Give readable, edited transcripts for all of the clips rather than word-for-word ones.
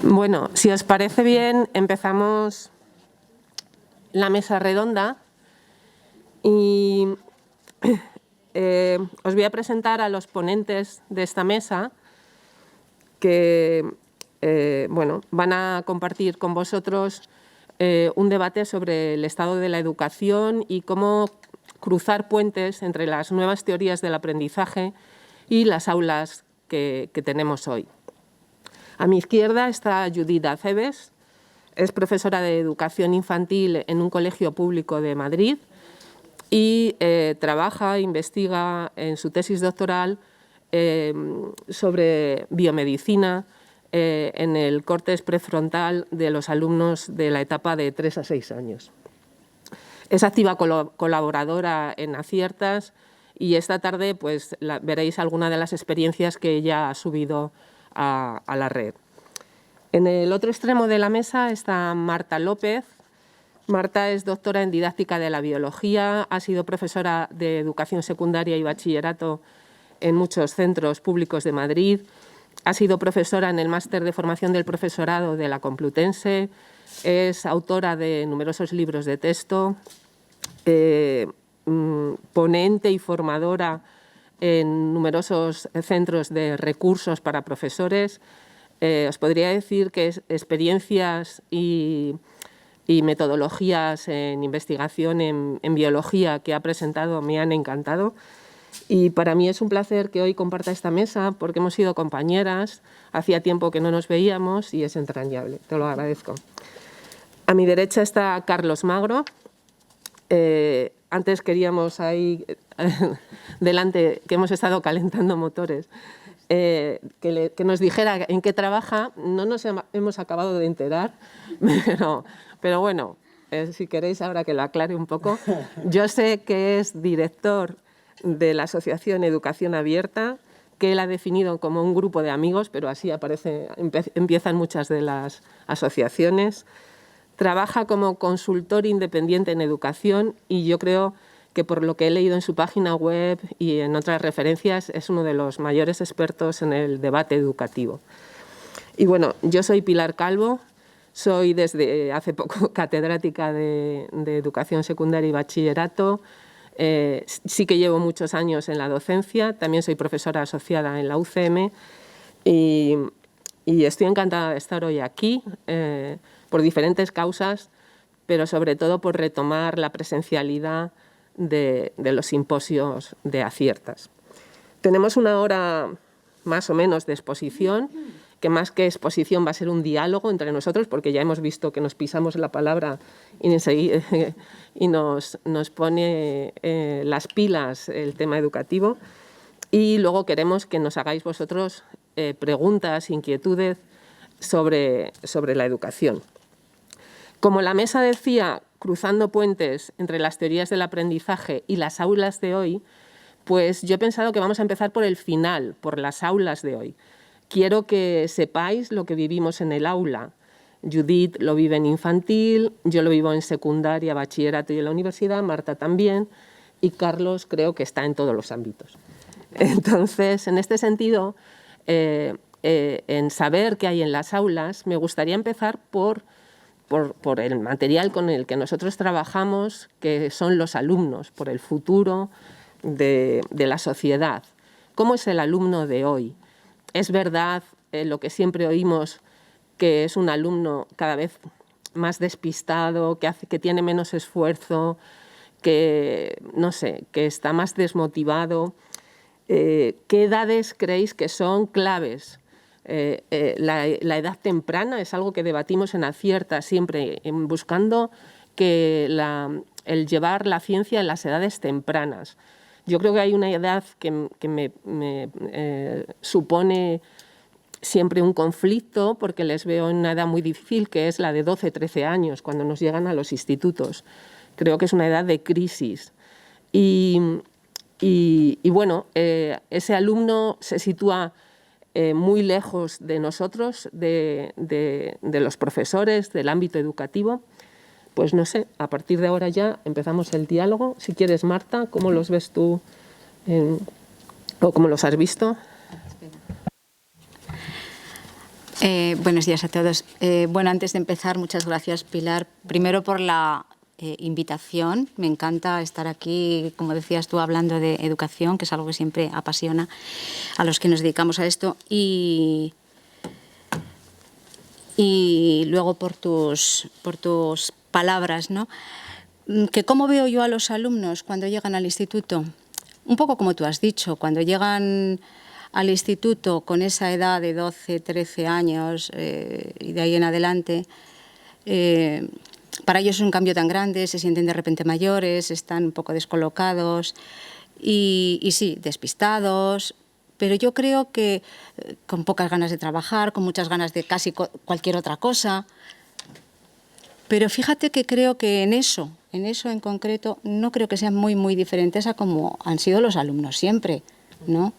Bueno, si os parece bien, empezamos la mesa redonda y os voy a presentar a los ponentes de esta mesa que van a compartir con vosotros un debate sobre el estado de la educación y cómo cruzar puentes entre las nuevas teorías del aprendizaje y las aulas que tenemos hoy. A mi izquierda está Judith Acebes, es profesora de educación infantil en un colegio público de Madrid y trabaja, investiga en su tesis doctoral sobre biomedicina en el córtex prefrontal de los alumnos de la etapa de 3 a 6 años. Es activa colaboradora en Aciertas y esta tarde pues, veréis alguna de las experiencias que ella ha subido a la red. En el otro extremo de la mesa está Marta López. Marta es doctora en didáctica de la biología, ha sido profesora de educación secundaria y bachillerato en muchos centros públicos de Madrid, ha sido profesora en el máster de formación del profesorado de la Complutense, es autora de numerosos libros de texto, ponente y formadora en numerosos centros de recursos para profesores. Os podría decir que experiencias y metodologías en investigación en biología que ha presentado me han encantado. Y para mí es un placer que hoy comparta esta mesa porque hemos sido compañeras, hacía tiempo que no nos veíamos y es entrañable, te lo agradezco. A mi derecha está Carlos Magro. Antes queríamos ahí delante, que hemos estado calentando motores, que nos dijera en qué trabaja. No nos hemos acabado de enterar, pero bueno, si queréis ahora que lo aclare un poco. Yo sé que es director de la Asociación Educación Abierta, que él ha definido como un grupo de amigos, pero así empiezan muchas de las asociaciones. Trabaja como consultor independiente en educación y yo creo que por lo que he leído en su página web y en otras referencias es uno de los mayores expertos en el debate educativo. Y bueno, yo soy Pilar Calvo, soy desde hace poco catedrática de educación secundaria y bachillerato. Sí que llevo muchos años en la docencia, también soy profesora asociada en la UCM y estoy encantada de estar hoy aquí por diferentes causas, pero sobre todo por retomar la presencialidad de los simposios de Aciertas. Tenemos una hora más o menos de exposición, que más que exposición va a ser un diálogo entre nosotros, porque ya hemos visto que nos pisamos la palabra y nos pone las pilas el tema educativo. Y luego queremos que nos hagáis vosotros preguntas, inquietudes sobre la educación. Como la mesa decía, cruzando puentes entre las teorías del aprendizaje y las aulas de hoy, pues yo he pensado que vamos a empezar por el final, por las aulas de hoy. Quiero que sepáis lo que vivimos en el aula. Judith lo vive en infantil, yo lo vivo en secundaria, bachillerato y en la universidad, Marta también, y Carlos creo que está en todos los ámbitos. Entonces, en este sentido, en saber qué hay en las aulas, me gustaría empezar por el material con el que nosotros trabajamos, que son los alumnos, por el futuro de la sociedad. ¿Cómo es el alumno de hoy? Es verdad lo que siempre oímos, que es un alumno cada vez más despistado, que tiene menos esfuerzo, que, no sé, que está más desmotivado. ¿Qué edades creéis que son claves? La edad temprana es algo que debatimos en Aciertas siempre, buscando que el llevar la ciencia en las edades tempranas. Yo creo que hay una edad que me supone siempre un conflicto, porque les veo en una edad muy difícil, que es la de 12-13 años, cuando nos llegan a los institutos. Creo que es una edad de crisis. Y bueno, ese alumno se sitúa muy lejos de nosotros, de los profesores, del ámbito educativo. Pues no sé, a partir de ahora ya empezamos el diálogo. Si quieres, Marta, ¿cómo los ves tú o cómo los has visto? Buenos días a todos. Bueno, antes de empezar, muchas gracias, Pilar. Primero por la invitación. Me encanta estar aquí, como decías tú, hablando de educación, que es algo que siempre apasiona a los que nos dedicamos a esto. Y luego por tus palabras, ¿no? Que ¿cómo veo yo a los alumnos cuando llegan al instituto? Un poco como tú has dicho, cuando llegan al instituto con esa edad de 12, 13 años y de ahí en adelante, para ellos es un cambio tan grande, se sienten de repente mayores, están un poco descolocados y sí, despistados, pero yo creo que con pocas ganas de trabajar, con muchas ganas de casi cualquier otra cosa. Pero fíjate que creo que en eso en concreto, no creo que sean muy diferentes a como han sido los alumnos siempre, ¿no?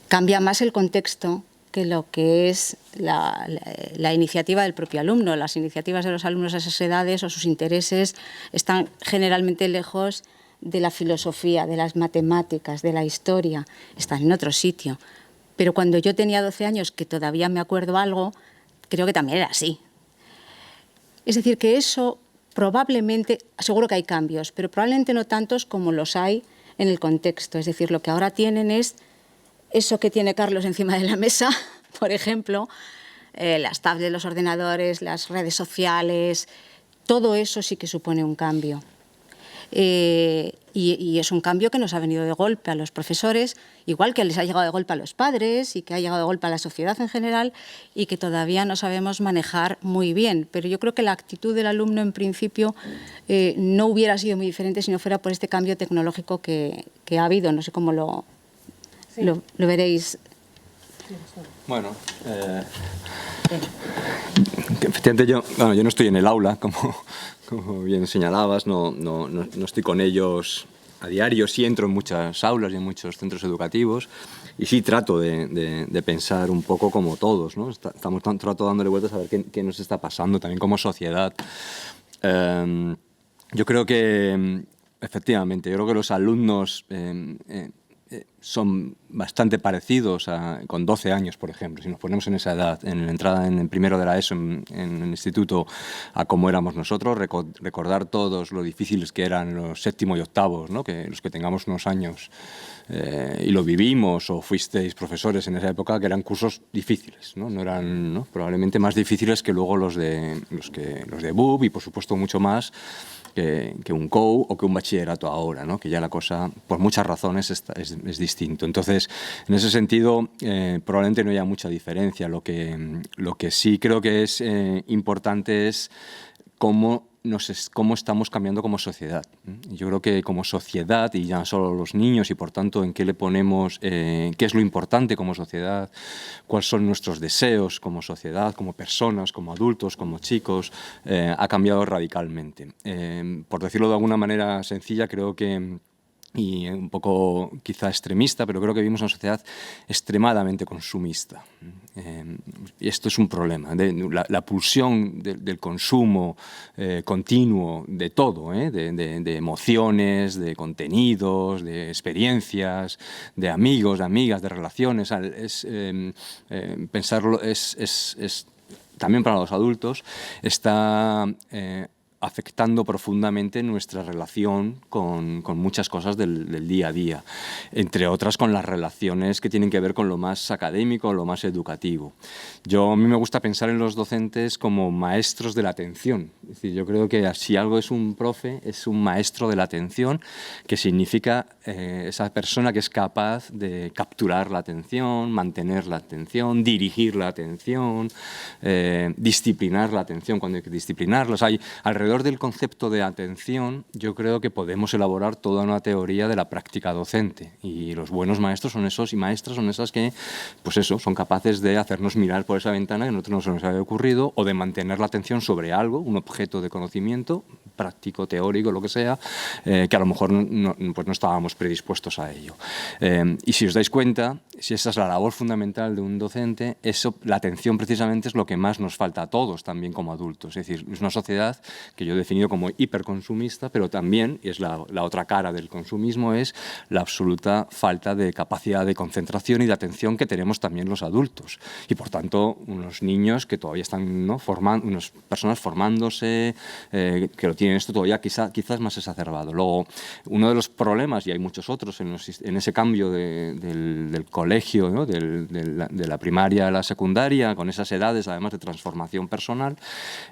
Cambia más el contexto que lo que es la iniciativa del propio alumno. Las iniciativas de los alumnos a esas edades o sus intereses están generalmente lejos de la filosofía, de las matemáticas, de la historia, están en otro sitio. Pero cuando yo tenía 12 años, que todavía me acuerdo algo, creo que también era así. Es decir, que eso probablemente, seguro que hay cambios, pero probablemente no tantos como los hay en el contexto. Es decir, lo que ahora tienen es eso que tiene Carlos encima de la mesa, por ejemplo, las tablets, los ordenadores, las redes sociales, todo eso sí que supone un cambio. Y es un cambio que nos ha venido de golpe a los profesores, igual que les ha llegado de golpe a los padres y que ha llegado de golpe a la sociedad en general y que todavía no sabemos manejar muy bien. Pero yo creo que la actitud del alumno en principio no hubiera sido muy diferente si no fuera por este cambio tecnológico que ha habido. No sé cómo lo veréis. Bueno, efectivamente yo no estoy en el aula, como bien señalabas, no estoy con ellos a diario. Sí entro en muchas aulas y en muchos centros educativos y sí trato de pensar un poco como todos, ¿no? Estamos trato dándole vueltas a ver qué nos está pasando también como sociedad. Yo creo que, efectivamente, yo creo que los alumnos son bastante parecidos con 12 años, por ejemplo, si nos ponemos en esa edad, en la entrada en el primero de la ESO en el instituto, a cómo éramos nosotros, recordar todos lo difíciles que eran los séptimo y octavos, ¿no? Que los que tengamos unos años y lo vivimos o fuisteis profesores en esa época, que eran cursos difíciles, ¿no? No eran, ¿no? Probablemente más difíciles que luego los de BUP y por supuesto mucho más que un COU o que un bachillerato ahora, ¿no? Que ya la cosa, por muchas razones, es distinto. Entonces, en ese sentido, probablemente no haya mucha diferencia. Lo que sí creo que es importante es cómo estamos cambiando como sociedad. Yo creo que como sociedad, y ya no solo los niños, y por tanto en qué le ponemos, qué es lo importante como sociedad, cuáles son nuestros deseos como sociedad, como personas, como adultos, como chicos, ha cambiado radicalmente. Por decirlo de alguna manera sencilla, creo que, y un poco quizá extremista, pero creo que vivimos en una sociedad extremadamente consumista. Y esto es un problema, la pulsión del consumo continuo de todo, de emociones, de contenidos, de experiencias, de amigos, de amigas, de relaciones. Pensarlo es también para los adultos, está afectando profundamente nuestra relación con muchas cosas del día a día, entre otras con las relaciones que tienen que ver con lo más académico, lo más educativo. A mí me gusta pensar en los docentes como maestros de la atención. Es decir, yo creo que si algo es un profe, es un maestro de la atención, que significa esa persona que es capaz de capturar la atención, mantener la atención, dirigir la atención, disciplinar la atención cuando hay que disciplinarlos. Hay alrededor del concepto de atención, yo creo que podemos elaborar toda una teoría de la práctica docente, y los buenos maestros son esos y maestras son esas que, pues eso, son capaces de hacernos mirar por esa ventana que a nosotros no se nos había ocurrido, o de mantener la atención sobre algo, un objeto de conocimiento práctico, teórico, lo que sea, que a lo mejor pues no estábamos predispuestos a ello. Y si os dais cuenta, si esa es la labor fundamental de un docente, la atención precisamente es lo que más nos falta a todos también como adultos. Es decir, es una sociedad que yo he definido como hiperconsumista, pero también, y es la otra cara del consumismo, es la absoluta falta de capacidad de concentración y de atención que tenemos también los adultos. Y por tanto, unos niños que todavía están, ¿no?, unas personas formándose, que lo tienen esto todavía quizás más exacerbado. Luego, uno de los problemas, y hay muchos otros en ese cambio del colegio, ¿no?, de la primaria a la secundaria, con esas edades además de transformación personal,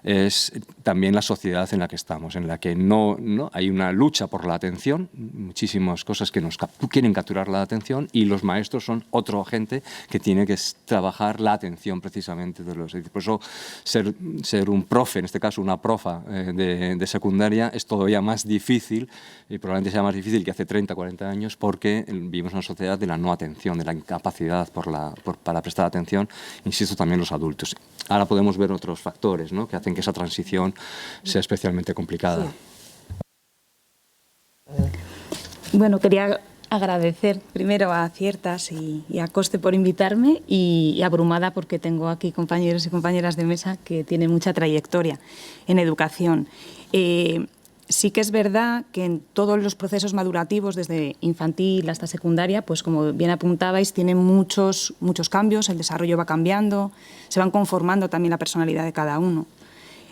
es también la sociedad en la que estamos, en la que no hay una lucha por la atención, muchísimas cosas que nos quieren capturar la atención, y los maestros son otro agente que tiene que trabajar la atención precisamente de los. Por eso ser un profe, en este caso una profa de secundaria, es todavía más difícil, y probablemente sea más difícil que hace 30, 40 años, porque vivimos en una sociedad de la no atención, de la incapacidad para prestar atención, insisto, también los adultos. Ahora podemos ver otros factores, ¿no?, que hacen que esa transición sea especialmente complicada. Sí. Bueno, quería agradecer primero a Ciertas y a Coste por invitarme, y abrumada porque tengo aquí compañeros y compañeras de mesa que tienen mucha trayectoria en educación. Sí que es verdad que en todos los procesos madurativos, desde infantil hasta secundaria, pues como bien apuntabais, tienen muchos cambios, el desarrollo va cambiando, se van conformando también la personalidad de cada uno.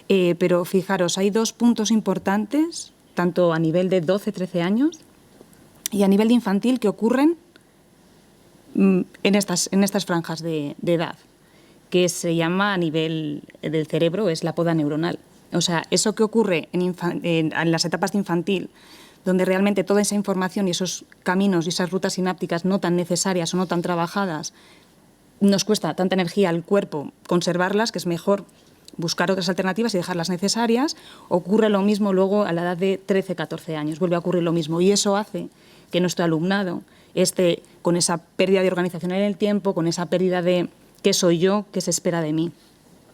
Pero fijaros, hay dos puntos importantes, tanto a nivel de 12, 13 años y a nivel de infantil, que ocurren en estas franjas de edad, que se llama a nivel del cerebro, es la poda neuronal. O sea, eso que ocurre en las etapas de infantil, donde realmente toda esa información y esos caminos y esas rutas sinápticas no tan necesarias o no tan trabajadas, nos cuesta tanta energía al cuerpo conservarlas, que es mejor buscar otras alternativas y dejar las necesarias. Ocurre lo mismo luego a la edad de 13, 14 años, vuelve a ocurrir lo mismo, y eso hace que nuestro alumnado esté con esa pérdida de organización en el tiempo, con esa pérdida de qué soy yo, qué se espera de mí.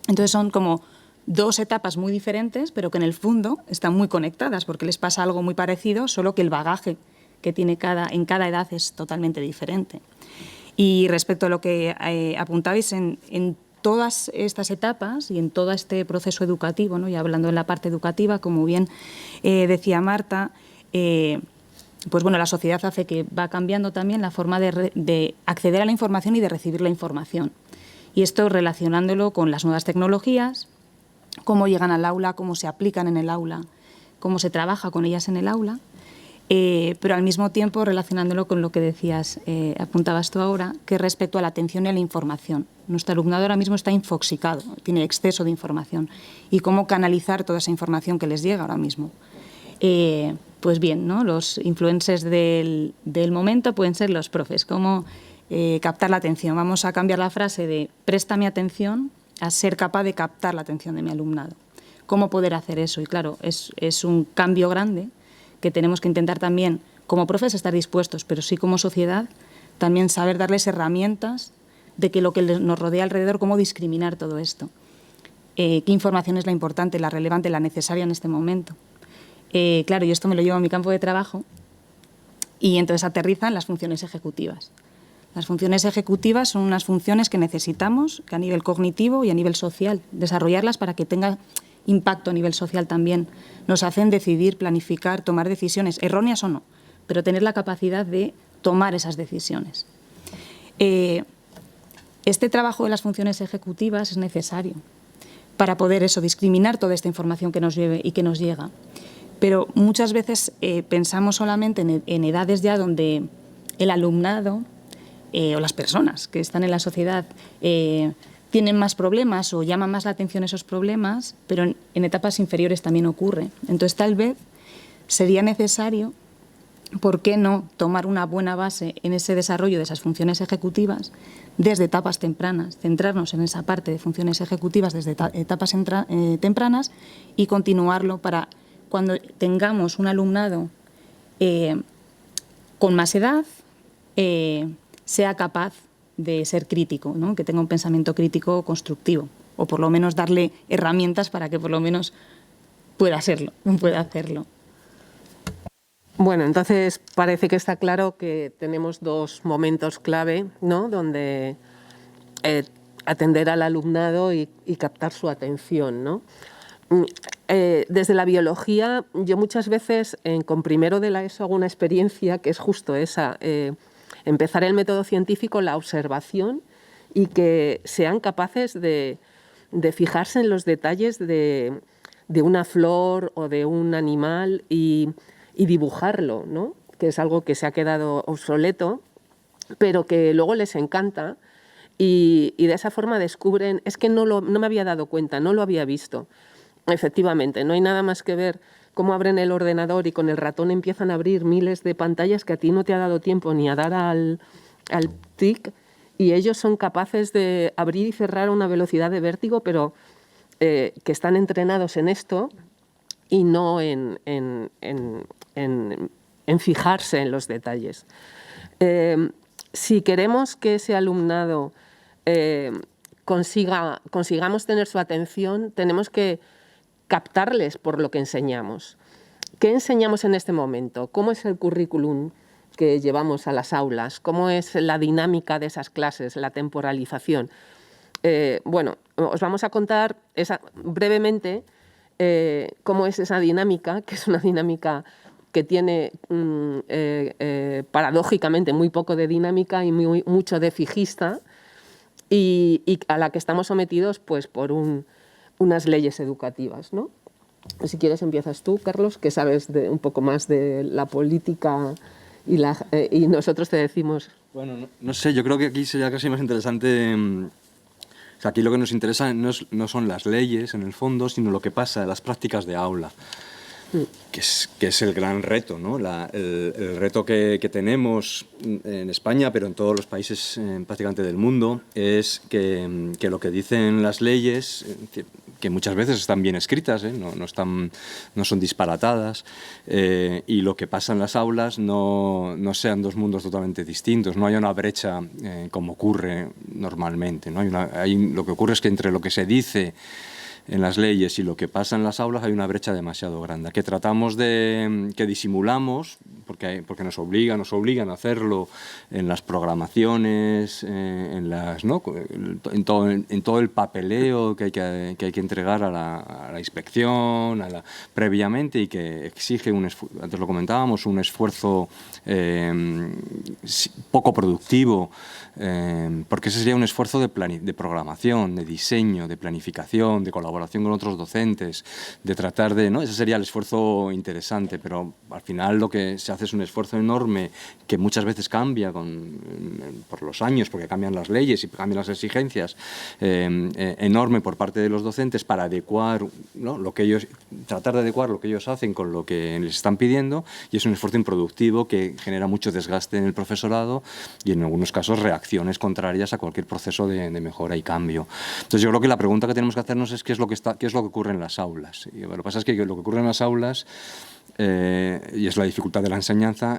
Entonces son como dos etapas muy diferentes, pero que en el fondo están muy conectadas, porque les pasa algo muy parecido, solo que el bagaje que tiene en cada edad es totalmente diferente. Y respecto a lo que apuntabais, en todas estas etapas y en todo este proceso educativo, ¿no?, y hablando en la parte educativa, como bien decía Marta, pues bueno, la sociedad hace que va cambiando también la forma de acceder a la información y de recibir la información. Y esto relacionándolo con las nuevas tecnologías, cómo llegan al aula, cómo se aplican en el aula, cómo se trabaja con ellas en el aula, pero al mismo tiempo relacionándolo con lo que decías, apuntabas tú ahora, que respecto a la atención y a la información. Nuestro alumnado ahora mismo está infoxicado, tiene exceso de información, y cómo canalizar toda esa información que les llega ahora mismo. Pues bien, ¿no?, los influencers del momento pueden ser los profes. Cómo captar la atención. Vamos a cambiar la frase de préstame atención a ser capaz de captar la atención de mi alumnado. ¿Cómo poder hacer eso? Y claro, es un cambio grande que tenemos que intentar también, como profes, estar dispuestos, pero sí como sociedad, también saber darles herramientas de que lo que nos rodea alrededor, cómo discriminar todo esto. ¿Qué información es la importante, la relevante, la necesaria en este momento? Claro, y esto me lo llevo a mi campo de trabajo, y entonces aterrizan las funciones ejecutivas. Las funciones ejecutivas son unas funciones que necesitamos, que a nivel cognitivo y a nivel social, desarrollarlas para que tenga impacto a nivel social también. Nos hacen decidir, planificar, tomar decisiones, erróneas o no, pero tener la capacidad de tomar esas decisiones. Este trabajo de las funciones ejecutivas es necesario para poder discriminar toda esta información que nos lleve y que nos llega. Pero muchas veces pensamos solamente en edades ya donde el alumnado o las personas que están en la sociedad tienen más problemas o llaman más la atención esos problemas, pero en etapas inferiores también ocurre. Entonces, tal vez sería necesario, ¿por qué no tomar una buena base en ese desarrollo de esas funciones ejecutivas desde etapas tempranas, centrarnos en esa parte de funciones ejecutivas desde etapas tempranas y continuarlo para cuando tengamos un alumnado con más edad, sea capaz de ser crítico, ¿no?, que tenga un pensamiento crítico constructivo, o por lo menos darle herramientas para que por lo menos pueda hacerlo. Bueno, entonces parece que está claro que tenemos dos momentos clave, ¿no? Donde atender al alumnado y captar su atención, ¿no? Desde la biología, yo muchas veces con primero de la ESO hago una experiencia que es justo esa, empezar el método científico, la observación, y que sean capaces de fijarse en los detalles de una flor o de un animal y dibujarlo, ¿no? Que es algo que se ha quedado obsoleto, pero que luego les encanta y de esa forma descubren, es que no me había dado cuenta, no lo había visto. Efectivamente, no hay nada más que ver cómo abren el ordenador y con el ratón empiezan a abrir miles de pantallas que a ti no te ha dado tiempo ni a dar al tic, y ellos son capaces de abrir y cerrar a una velocidad de vértigo, pero que están entrenados en esto y no en fijarse en los detalles. Si queremos que ese alumnado consigamos tener su atención, tenemos que captarles por lo que enseñamos. ¿Qué enseñamos en este momento? ¿Cómo es el currículum que llevamos a las aulas? ¿Cómo es la dinámica de esas clases, la temporalización? Bueno, os vamos a contar brevemente cómo es esa dinámica, que es una dinámica que tiene paradójicamente muy poco de dinámica y mucho de fijista, y a la que estamos sometidos pues, por unas leyes educativas, ¿no? Si quieres empiezas tú, Carlos, que sabes un poco más de la política y nosotros te decimos... Bueno, no sé, yo creo que aquí sería casi más interesante... O sea, aquí lo que nos interesa no son las leyes, en el fondo, sino lo que pasa en las prácticas de aula. Que es el gran reto, ¿no? El reto que tenemos en España, pero en todos los países prácticamente del mundo, es que lo que dicen las leyes, que muchas veces están bien escritas, no son disparatadas, y lo que pasa en las aulas no sean dos mundos totalmente distintos, no haya una brecha como ocurre normalmente, ¿no? Lo que ocurre es que entre lo que se dice en las leyes y lo que pasa en las aulas hay una brecha demasiado grande, que tratamos que disimulamos, porque nos obligan a hacerlo en las programaciones, en todo el papeleo que hay que entregar a la inspección, previamente, y que exige, antes lo comentábamos, un esfuerzo poco productivo, porque ese sería un esfuerzo de programación, de diseño, de planificación, de colaboración con otros docentes, de tratar de... ¿no? Ese sería el esfuerzo interesante, pero al final lo que se hace es un esfuerzo enorme que muchas veces cambia por los años, porque cambian las leyes y cambian las exigencias, enorme por parte de los docentes para adecuar, ¿no? tratar de adecuar lo que ellos hacen con lo que les están pidiendo, y es un esfuerzo improductivo que genera mucho desgaste en el profesorado y en algunos casos reacciones contrarias a cualquier proceso de mejora y cambio. Entonces yo creo que la pregunta que tenemos que hacernos es qué es lo que ocurre en las aulas. Y lo que pasa es que lo que ocurre en las aulas, y es la dificultad de la enseñanza,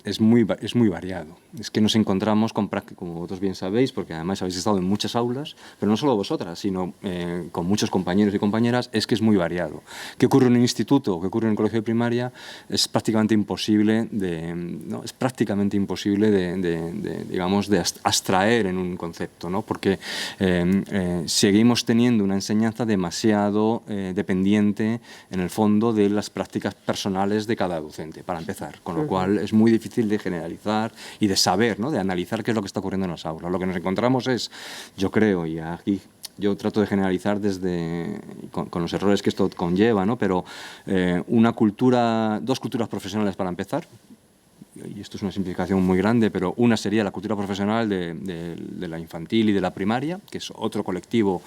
es muy variado. Es que nos encontramos con prácticas, como vosotros bien sabéis, porque además habéis estado en muchas aulas, pero no solo vosotras, sino con muchos compañeros y compañeras, es que es muy variado. ¿Qué ocurre en un instituto o qué ocurre en un colegio de primaria? Es prácticamente imposible de abstraer en un concepto, ¿no? Porque seguimos teniendo una enseñanza demasiado dependiente, en el fondo, de las prácticas personales de cada docente, para empezar, con lo cual es muy difícil de generalizar y de saber, ¿no? De analizar qué es lo que está ocurriendo en las aulas. Lo que nos encontramos es, yo creo, y aquí yo trato de generalizar con los errores que esto conlleva, ¿no? Pero dos culturas profesionales para empezar, y esto es una simplificación muy grande, pero una sería la cultura profesional de la infantil y de la primaria, que es otro colectivo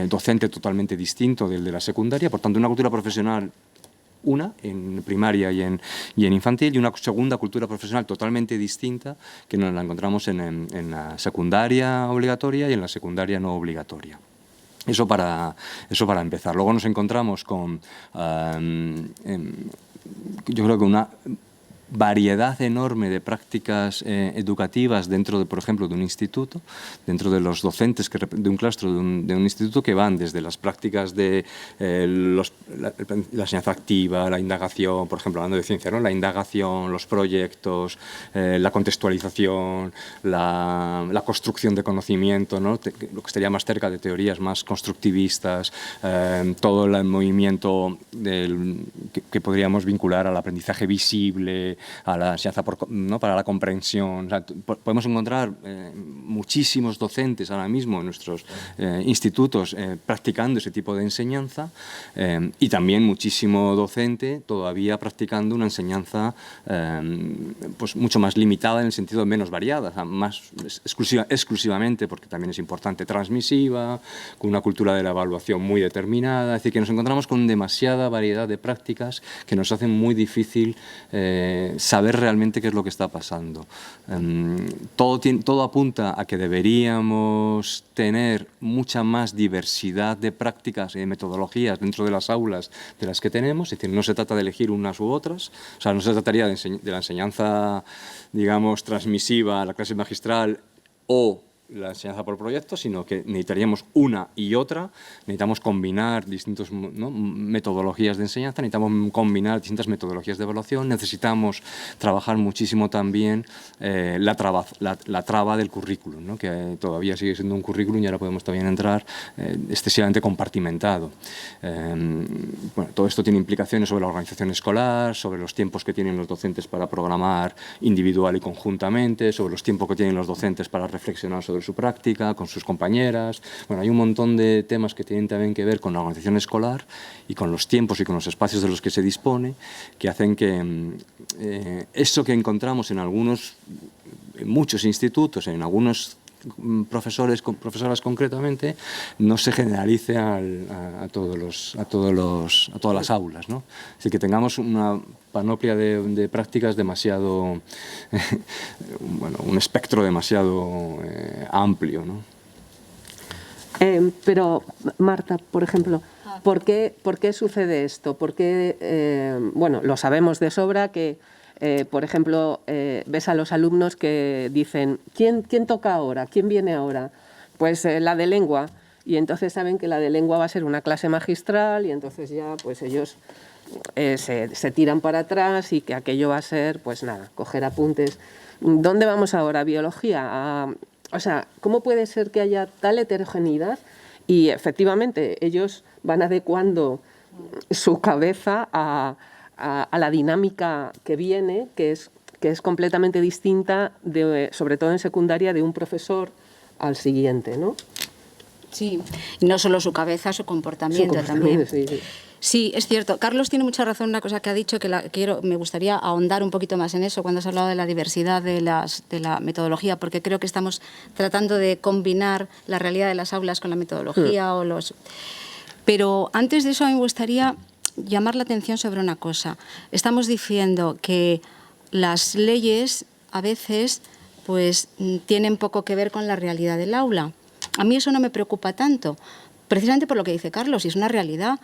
docente totalmente distinto del de la secundaria, por tanto una cultura profesional en primaria y en infantil, y una segunda cultura profesional totalmente distinta que nos la encontramos en la secundaria obligatoria y en la secundaria no obligatoria. Eso para empezar. Luego nos encontramos con, yo creo que variedad enorme de prácticas educativas dentro, por ejemplo, de un instituto, dentro de los docentes de un claustro de un instituto, que van desde las prácticas de la enseñanza activa, la indagación, por ejemplo, hablando de ciencia, ¿no? La indagación, los proyectos, la contextualización, la construcción de conocimiento, ¿no? Lo que estaría más cerca de teorías más constructivistas, todo el movimiento que podríamos vincular al aprendizaje visible, a la enseñanza ¿no? para la comprensión. O sea, podemos encontrar muchísimos docentes ahora mismo en nuestros institutos practicando ese tipo de enseñanza, y también muchísimo docente todavía practicando una enseñanza pues mucho más limitada, en el sentido de menos variada, o sea, más exclusivamente, porque también es importante, transmisiva, con una cultura de la evaluación muy determinada. Es decir, que nos encontramos con demasiada variedad de prácticas que nos hacen muy difícil saber realmente qué es lo que está pasando. Todo apunta a que deberíamos tener mucha más diversidad de prácticas y de metodologías dentro de las aulas de las que tenemos. Es decir, no se trata de elegir unas u otras, o sea, no se trataría de la enseñanza, digamos, transmisiva, la clase magistral o la enseñanza por proyectos, sino que necesitaríamos una y otra. Necesitamos combinar distintas, ¿no? metodologías de enseñanza, necesitamos combinar distintas metodologías de evaluación, necesitamos trabajar muchísimo también la traba del currículum, ¿no? Que todavía sigue siendo un currículum y ahora podemos también entrar excesivamente compartimentado. Bueno, todo esto tiene implicaciones sobre la organización escolar, sobre los tiempos que tienen los docentes para programar individual y conjuntamente, sobre los tiempos que tienen los docentes para reflexionar sobre su práctica, con sus compañeras. Bueno, hay un montón de temas que tienen también que ver con la organización escolar y con los tiempos y con los espacios de los que se dispone, que hacen que eso que encontramos en muchos institutos, en algunos profesoras concretamente, no se generalice a todas las aulas, ¿no? Es decir, que tengamos una panoplia de prácticas demasiado, bueno, un espectro demasiado amplio, ¿no? Pero, Marta, por ejemplo, ¿por qué sucede esto? Porque, bueno, lo sabemos de sobra que, por ejemplo, ves a los alumnos que dicen, ¿quién toca ahora? ¿Quién viene ahora? Pues la de lengua. Y entonces saben que la de lengua va a ser una clase magistral y entonces ya pues ellos se tiran para atrás y que aquello va a ser, pues nada, coger apuntes. ¿Dónde vamos ahora? ¿Biología? O sea, ¿cómo puede ser que haya tal heterogeneidad? Y efectivamente ellos van adecuando su cabeza a la dinámica que viene, que es completamente distinta, sobre todo en secundaria, de un profesor al siguiente, ¿no? Sí, y no solo su cabeza, su comportamiento también. Sí. Sí, es cierto. Carlos tiene mucha razón en una cosa que ha dicho, que me gustaría ahondar un poquito más en eso cuando has hablado de la diversidad de la metodología, porque creo que estamos tratando de combinar la realidad de las aulas con la metodología Pero antes de eso a mí me gustaría llamar la atención sobre una cosa. Estamos diciendo que las leyes a veces pues tienen poco que ver con la realidad del aula. A mí eso no me preocupa tanto, precisamente por lo que dice Carlos, y es una realidad.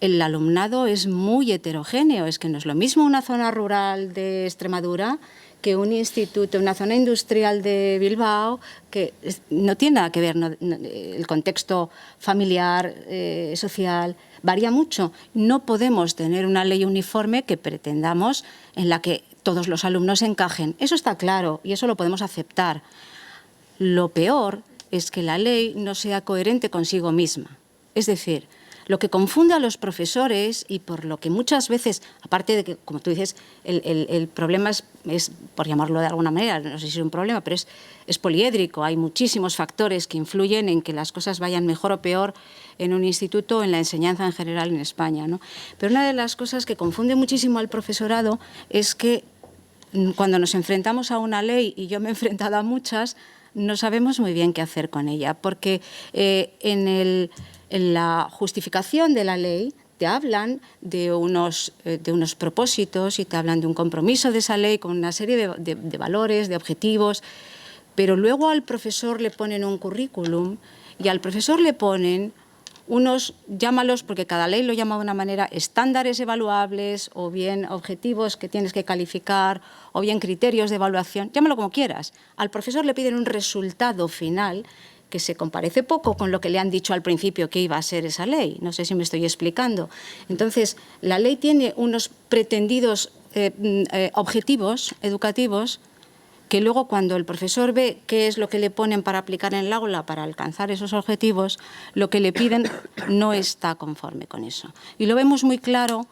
El alumnado es muy heterogéneo, es que no es lo mismo una zona rural de Extremadura que un instituto, una zona industrial de Bilbao, que no tiene nada que ver, el contexto familiar, social, varía mucho. No podemos tener una ley uniforme que pretendamos en la que todos los alumnos encajen. Eso está claro y eso lo podemos aceptar. Lo peor es que la ley no sea coherente consigo misma. Es decir, lo que confunde a los profesores y por lo que muchas veces, aparte de que, como tú dices, el problema es, por llamarlo de alguna manera, no sé si es un problema, pero es poliédrico. Hay muchísimos factores que influyen en que las cosas vayan mejor o peor en un instituto o en la enseñanza en general en España, ¿no? Pero una de las cosas que confunde muchísimo al profesorado es que cuando nos enfrentamos a una ley, y yo me he enfrentado a muchas, no sabemos muy bien qué hacer con ella, porque en la justificación de la ley te hablan de unos propósitos y te hablan de un compromiso de esa ley con una serie de valores, de objetivos, pero luego al profesor le ponen un currículum y al profesor le ponen unos, llámalos, porque cada ley lo llama de una manera, estándares evaluables, o bien objetivos que tienes que calificar, o bien criterios de evaluación, llámalo como quieras. Al profesor le piden un resultado final que se comparece poco con lo que le han dicho al principio que iba a ser esa ley. No sé si me estoy explicando. Entonces, la ley tiene unos pretendidos objetivos educativos que luego, cuando el profesor ve qué es lo que le ponen para aplicar en el aula para alcanzar esos objetivos, lo que le piden no está conforme con eso. Y lo vemos muy claro,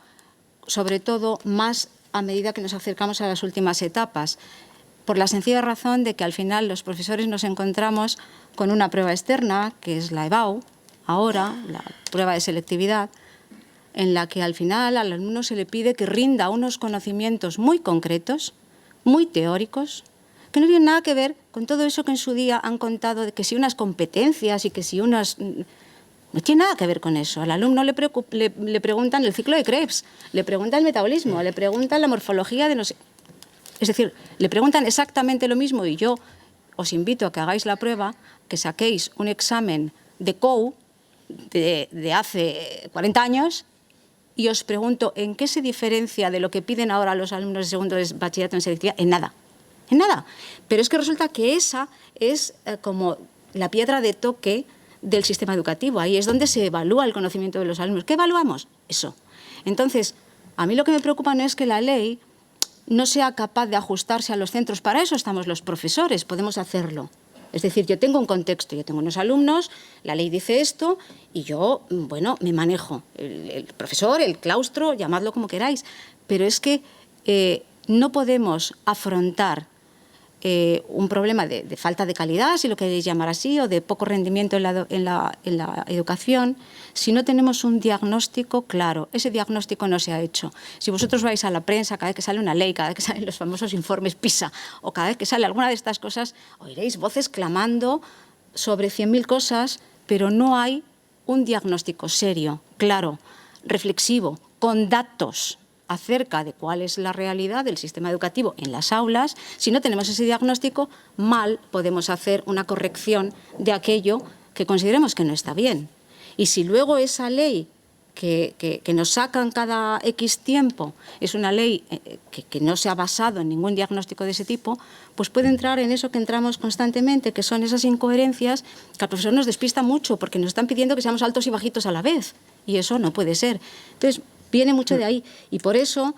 sobre todo, más a medida que nos acercamos a las últimas etapas, por la sencilla razón de que al final los profesores nos encontramos con una prueba externa, que es la EBAU, ahora, la prueba de selectividad, en la que al final al alumno se le pide que rinda unos conocimientos muy concretos, muy teóricos, que no tienen nada que ver con todo eso que en su día han contado, de que si unas competencias y que si unas... No tiene nada que ver con eso. Al alumno le preguntan el ciclo de Krebs, le preguntan el metabolismo, le preguntan la morfología de no sé... Es decir, le preguntan exactamente lo mismo, y yo os invito a que hagáis la prueba, que saquéis un examen de COU de hace 40 años y os pregunto en qué se diferencia de lo que piden ahora los alumnos de segundo de bachillerato en selectividad. En nada, en nada. Pero es que resulta que esa es como la piedra de toque del sistema educativo. Ahí es donde se evalúa el conocimiento de los alumnos. ¿Qué evaluamos? Eso. Entonces, a mí lo que me preocupa no es que la ley no sea capaz de ajustarse a los centros. Para eso estamos los profesores, podemos hacerlo. Es decir, yo tengo un contexto, yo tengo unos alumnos, la ley dice esto y yo, bueno, me manejo. El profesor, el claustro, llamadlo como queráis. Pero es que no podemos afrontar un problema de falta de calidad, si lo queréis llamar así, o de poco rendimiento en la educación, si no tenemos un diagnóstico claro. Ese diagnóstico no se ha hecho. Si vosotros vais a la prensa, cada vez que sale una ley, cada vez que salen los famosos informes PISA, o cada vez que sale alguna de estas cosas, oiréis voces clamando sobre 100.000 cosas, pero no hay un diagnóstico serio, claro, reflexivo, con datos acerca de cuál es la realidad del sistema educativo en las aulas. Si no tenemos ese diagnóstico, mal podemos hacer una corrección de aquello que consideremos que no está bien. Y si luego esa ley que nos sacan cada X tiempo es una ley que no se ha basado en ningún diagnóstico de ese tipo, pues puede entrar en eso que entramos constantemente, que son esas incoherencias que al profesor nos despista mucho, porque nos están pidiendo que seamos altos y bajitos a la vez, y eso no puede ser. Entonces, viene mucho de ahí, y por eso,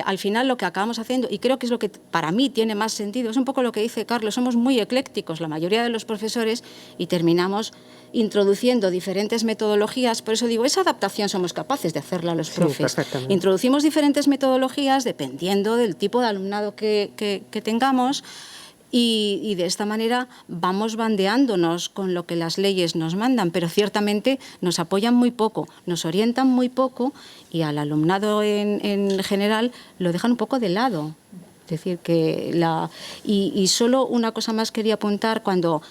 al final, lo que acabamos haciendo, y creo que es lo que para mí tiene más sentido, es un poco lo que dice Carlos, somos muy eclécticos, la mayoría de los profesores, y terminamos introduciendo diferentes metodologías. Por eso digo, esa adaptación somos capaces de hacerla los profes. Sí, perfectamente. Introducimos diferentes metodologías dependiendo del tipo de alumnado que tengamos, y de esta manera vamos bandeándonos con lo que las leyes nos mandan, pero ciertamente nos apoyan muy poco, nos orientan muy poco, y al alumnado en general lo dejan un poco de lado. Es decir, que y solo una cosa más quería apuntar cuando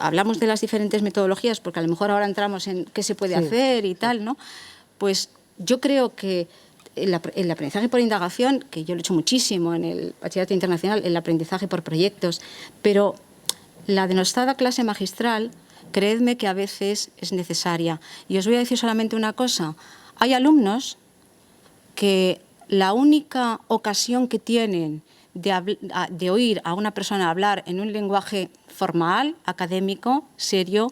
hablamos de las diferentes metodologías, porque a lo mejor ahora entramos en qué se puede hacer y tal, ¿no? Pues yo creo que el aprendizaje por indagación, que yo lo he hecho muchísimo en el bachillerato internacional, el aprendizaje por proyectos, pero la denostada clase magistral, creedme que a veces es necesaria. Y os voy a decir solamente una cosa. Hay alumnos que la única ocasión que tienen de oír a una persona hablar en un lenguaje formal, académico, serio,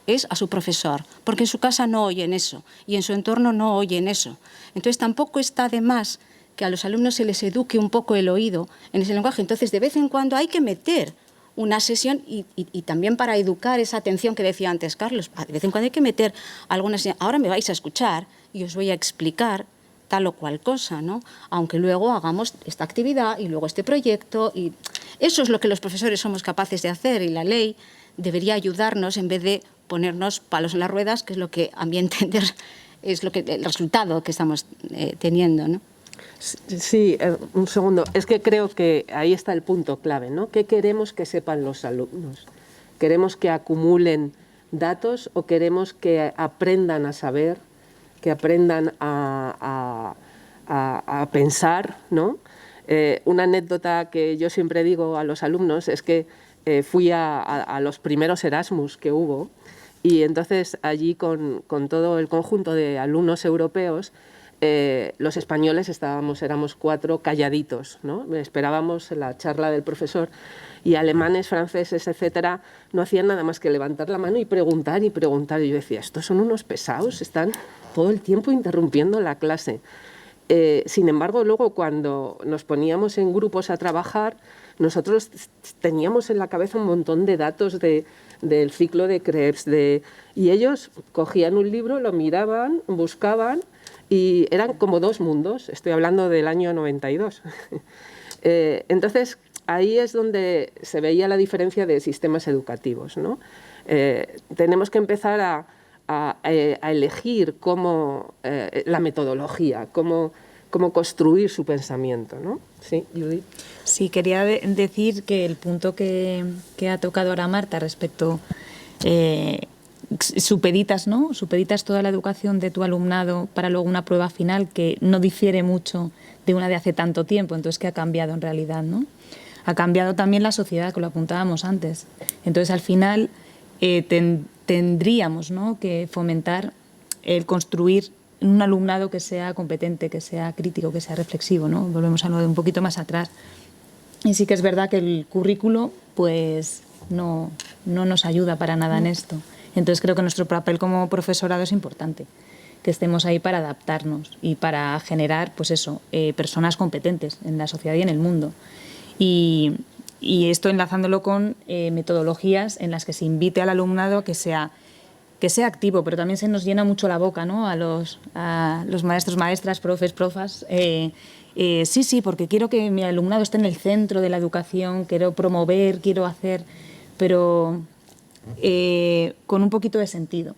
es a su profesor, porque en su casa no oyen eso y en su entorno no oyen eso. Entonces tampoco está de más que a los alumnos se les eduque un poco el oído en ese lenguaje. Entonces de vez en cuando hay que meter una sesión y también para educar esa atención que decía antes Carlos, de vez en cuando hay que meter alguna sesión. Ahora me vais a escuchar y os voy a explicar tal o cual cosa, ¿no? Aunque luego hagamos esta actividad y luego este proyecto, y eso es lo que los profesores somos capaces de hacer, y la ley debería ayudarnos en vez de ponernos palos en las ruedas, que es lo que, a mi entender, es lo que, el resultado que estamos teniendo, ¿no? Sí, un segundo. Es que creo que ahí está el punto clave, ¿no? ¿Qué queremos que sepan los alumnos? ¿Queremos que acumulen datos o queremos que aprendan a saber, que aprendan a pensar, ¿no? Una anécdota que yo siempre digo a los alumnos es que fui a los primeros Erasmus que hubo, Y entonces allí con todo el conjunto de alumnos europeos, los españoles éramos 4 calladitos, ¿no? Esperábamos la charla del profesor, y alemanes, franceses, etcétera, no hacían nada más que levantar la mano y preguntar y preguntar. Y yo decía, estos son unos pesados, están todo el tiempo interrumpiendo la clase. Sin embargo, luego cuando nos poníamos en grupos a trabajar, nosotros teníamos en la cabeza un montón de datos del ciclo de Krebs, y ellos cogían un libro, lo miraban, buscaban, y eran como 2 mundos. Estoy hablando del año 92. Entonces, ahí es donde se veía la diferencia de sistemas educativos, ¿no? Tenemos que empezar a elegir la metodología, cómo construir su pensamiento, ¿no? Sí, Judith. Sí, quería decir que el punto que ha tocado ahora Marta respecto supeditas, ¿no? Supeditas toda la educación de tu alumnado para luego una prueba final que no difiere mucho de una de hace tanto tiempo. Entonces, ¿qué ha cambiado en realidad, no? Ha cambiado también la sociedad, que lo apuntábamos antes. Entonces, al final, tendríamos, ¿no?, que fomentar el construir un alumnado que sea competente, que sea crítico, que sea reflexivo, ¿no? Volvemos a lo de un poquito más atrás. Y sí que es verdad que el currículo, pues, no nos ayuda para nada en esto. Entonces, creo que nuestro papel como profesorado es importante, que estemos ahí para adaptarnos y para generar, pues eso, personas competentes en la sociedad y en el mundo. Y esto enlazándolo con metodologías en las que se invite al alumnado a que sea activo, pero también se nos llena mucho la boca, ¿no?, a los maestros, maestras, profes, profas. Sí, porque quiero que mi alumnado esté en el centro de la educación, quiero promover, quiero hacer, pero con un poquito de sentido.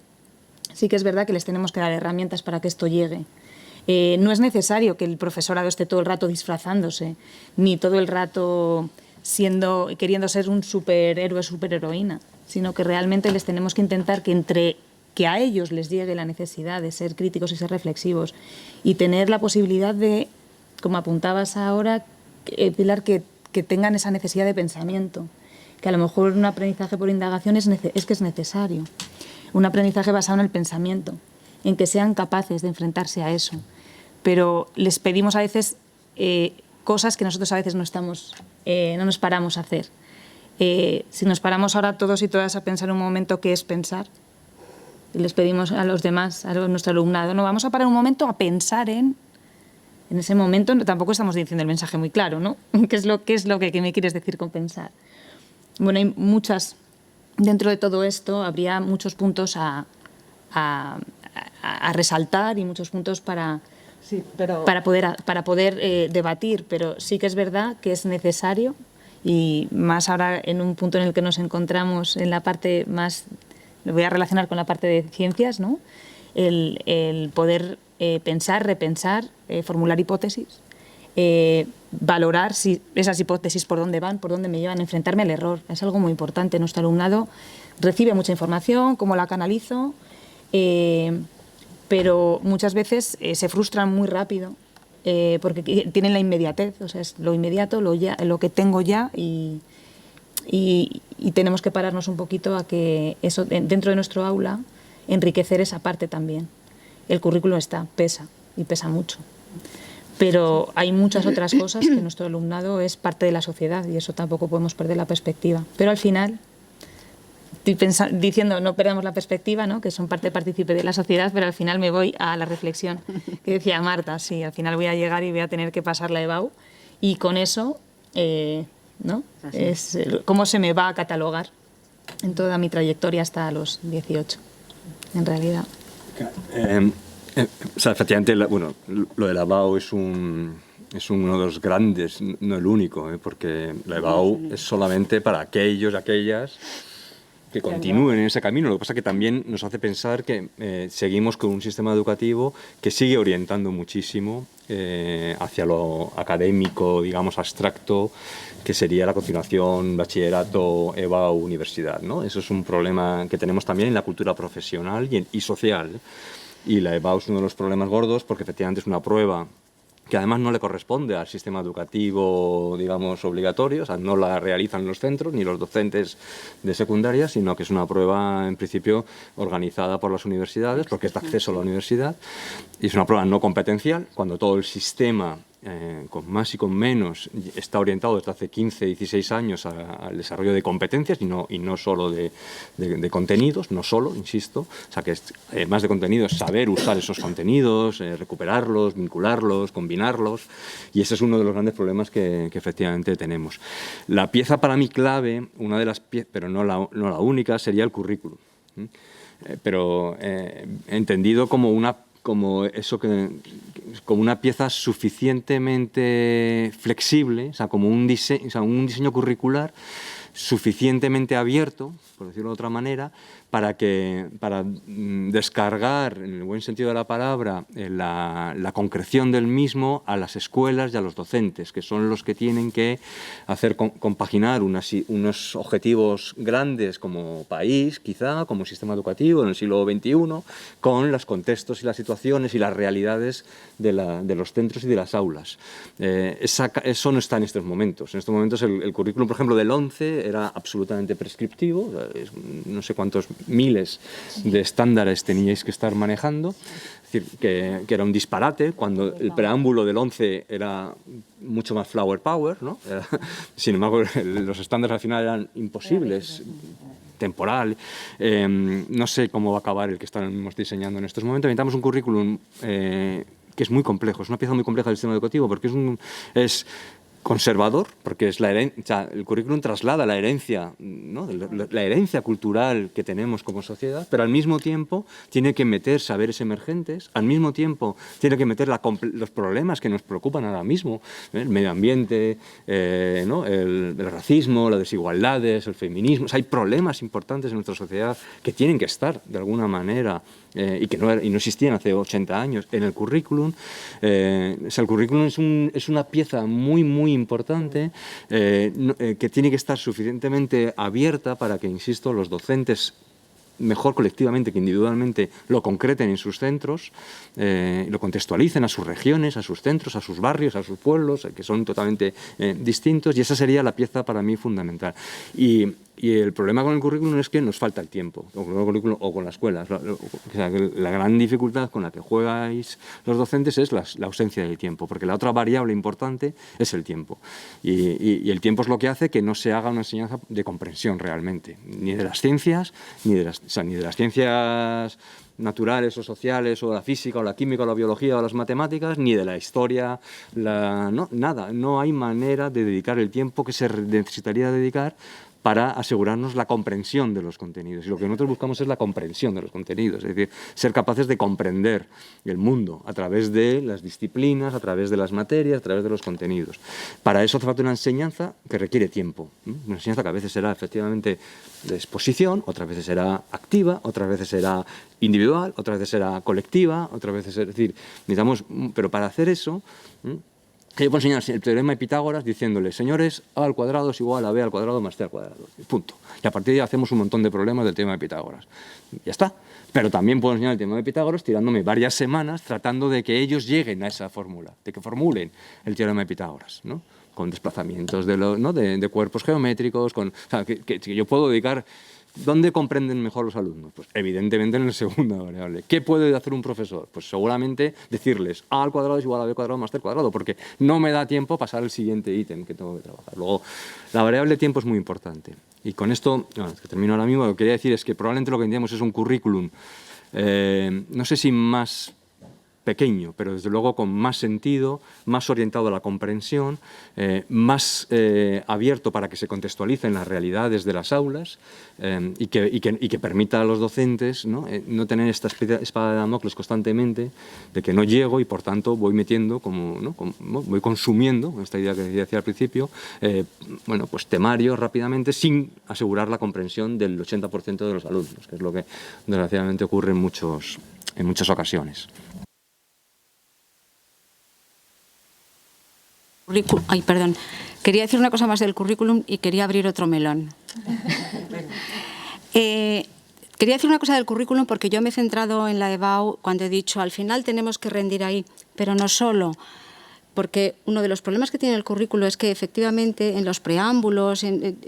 Sí que es verdad que les tenemos que dar herramientas para que esto llegue. No es necesario que el profesorado esté todo el rato disfrazándose, ni todo el rato queriendo ser un superhéroe, superheroína, sino que realmente les tenemos que intentar que a ellos les llegue la necesidad de ser críticos y ser reflexivos, y tener la posibilidad de, como apuntabas ahora, Pilar, que tengan esa necesidad de pensamiento, que a lo mejor un aprendizaje por indagación es que es necesario, un aprendizaje basado en el pensamiento, en que sean capaces de enfrentarse a eso. Pero les pedimos a veces cosas que nosotros a veces no nos paramos a hacer. Si nos paramos ahora todos y todas a pensar un momento qué es pensar, y les pedimos a los demás, a nuestro alumnado, no, vamos a parar un momento a pensar en ese momento. Tampoco estamos diciendo el mensaje muy claro, ¿no? ¿Qué es lo que me quieres decir con pensar? Bueno, hay dentro de todo esto habría muchos puntos a resaltar y muchos puntos para poder debatir, pero sí que es verdad que es necesario, y más ahora en un punto en el que nos encontramos en la parte más, lo voy a relacionar con la parte de ciencias, ¿no?, el poder pensar, repensar, formular hipótesis, valorar si esas hipótesis por dónde van, por dónde me llevan, enfrentarme al error. Es algo muy importante. Nuestro alumnado recibe mucha información, cómo la canalizo, pero muchas veces se frustran muy rápido porque tienen la inmediatez, o sea, es lo inmediato, lo que tengo ya, y tenemos que pararnos un poquito a que eso, dentro de nuestro aula, enriquecer esa parte también. El currículo pesa y pesa mucho, pero hay muchas otras cosas que nuestro alumnado es parte de la sociedad, y eso tampoco podemos perder la perspectiva. Pero al final, estoy diciendo no perdamos la perspectiva, ¿no?, que son parte partícipe de la sociedad, pero al final me voy a la reflexión que decía Marta. Sí, al final voy a llegar y voy a tener que pasar la EBAU, y con eso, ¿no?, es cómo se me va a catalogar en toda mi trayectoria hasta los 18, en realidad. O sea, efectivamente, lo de la EBAU es uno de los grandes, no el único, porque la EBAU es solamente para aquellos, aquellas que continúen en ese camino. Lo que pasa es que también nos hace pensar que seguimos con un sistema educativo que sigue orientando muchísimo hacia lo académico, digamos, abstracto, que sería la continuación bachillerato, EBAU, universidad, ¿no? Eso es un problema que tenemos también en la cultura profesional y social. Y la EBAU es uno de los problemas gordos, porque efectivamente es una prueba que además no le corresponde al sistema educativo, digamos, obligatorio, o sea, no la realizan los centros ni los docentes de secundaria, sino que es una prueba, en principio, organizada por las universidades, porque es de acceso a la universidad, y es una prueba no competencial, cuando todo el sistema, con más y con menos, está orientado desde hace 15, 16 años al desarrollo de competencias y no solo de contenidos, no solo, insisto, o sea que más de contenidos, saber usar esos contenidos, recuperarlos, vincularlos, combinarlos, y ese es uno de los grandes problemas que efectivamente tenemos. La pieza para mí clave, una de las piezas, pero no la única, sería el currículum, pero entendido como una pieza suficientemente flexible, o sea, como un diseño curricular suficientemente abierto, por decirlo de otra manera, para descargar, en el buen sentido de la palabra, la concreción del mismo a las escuelas y a los docentes, que son los que tienen que hacer compaginar unos objetivos grandes como país, quizá, como sistema educativo en el siglo XXI, con los contextos y las situaciones y las realidades de los centros y de las aulas. Eso no está en estos momentos. En estos momentos el currículum, por ejemplo, del 11 era absolutamente prescriptivo, no sé cuántos miles de estándares teníais que estar manejando, es decir, que era un disparate, cuando el preámbulo del 11 era mucho más flower power, ¿no? Sin embargo, los estándares al final eran imposibles, temporal. No sé cómo va a acabar el que estamos diseñando en estos momentos. Necesitamos un currículum que es muy complejo, es una pieza muy compleja del sistema educativo, porque es conservador, porque es el currículum traslada la herencia, ¿no? La herencia cultural que tenemos como sociedad, pero al mismo tiempo tiene que meter saberes emergentes, al mismo tiempo tiene que meter los problemas que nos preocupan ahora mismo, el medio ambiente, ¿no? el racismo, las desigualdades, el feminismo. O sea, hay problemas importantes en nuestra sociedad que tienen que estar, de alguna manera, y que no existían hace 80 años en el currículum. El currículum es una pieza muy importante que tiene que estar suficientemente abierta para que, insisto, los docentes, mejor colectivamente que individualmente, lo concreten en sus centros, lo contextualicen a sus regiones, a sus centros, a sus barrios, a sus pueblos, que son totalmente distintos, y esa sería la pieza para mí fundamental. Y el problema con el currículum es que nos falta el tiempo, o con el currículum o con las escuelas. La gran dificultad con la que jugáis los docentes es la ausencia del tiempo, porque la otra variable importante es el tiempo. Y el tiempo es lo que hace que no se haga una enseñanza de comprensión realmente, ni de las ciencias, ni de las ciencias naturales o sociales, o la física, o la química, o la biología, o las matemáticas, ni de la historia, nada. No hay manera de dedicar el tiempo que se necesitaría dedicar para asegurarnos la comprensión de los contenidos. Y lo que nosotros buscamos es la comprensión de los contenidos, es decir, ser capaces de comprender el mundo a través de las disciplinas, a través de las materias, a través de los contenidos. Para eso hace falta una enseñanza que requiere tiempo, una enseñanza que a veces será efectivamente de exposición, otras veces será activa, otras veces será individual, otras veces será colectiva, otras veces, es decir, necesitamos, pero para hacer eso, que yo puedo enseñar el teorema de Pitágoras diciéndole, señores, A al cuadrado es igual a B al cuadrado más C al cuadrado. Punto. Y a partir de ahí hacemos un montón de problemas del teorema de Pitágoras. Ya está. Pero también puedo enseñar el teorema de Pitágoras tirándome varias semanas tratando de que ellos lleguen a esa fórmula, de que formulen el teorema de Pitágoras, ¿no? Con desplazamientos de cuerpos geométricos, o sea, que yo puedo dedicar. ¿Dónde comprenden mejor los alumnos? Pues evidentemente en la segunda variable. ¿Qué puede hacer un profesor? Pues seguramente decirles A al cuadrado es igual a B cuadrado más C al cuadrado, porque no me da tiempo a pasar al siguiente ítem que tengo que trabajar. Luego, la variable tiempo es muy importante. Y con esto, que termino ahora mismo, lo que quería decir es que probablemente lo que tendríamos es un currículum, no sé si más pequeño, pero desde luego con más sentido, más orientado a la comprensión, más abierto para que se contextualicen las realidades de las aulas y que permita a los docentes no tener esta espada de Damocles constantemente de que no llego y por tanto voy metiendo, voy consumiendo, esta idea que decía al principio, pues temarios rápidamente sin asegurar la comprensión del 80% de los alumnos, que es lo que desgraciadamente ocurre en muchas ocasiones. Ay, perdón. Quería decir una cosa más del currículum y quería abrir otro melón. Quería decir una cosa del currículum porque yo me he centrado en la EBAU cuando he dicho al final tenemos que rendir ahí, pero no solo. porque uno de los problemas que tiene el currículo es que efectivamente en los preámbulos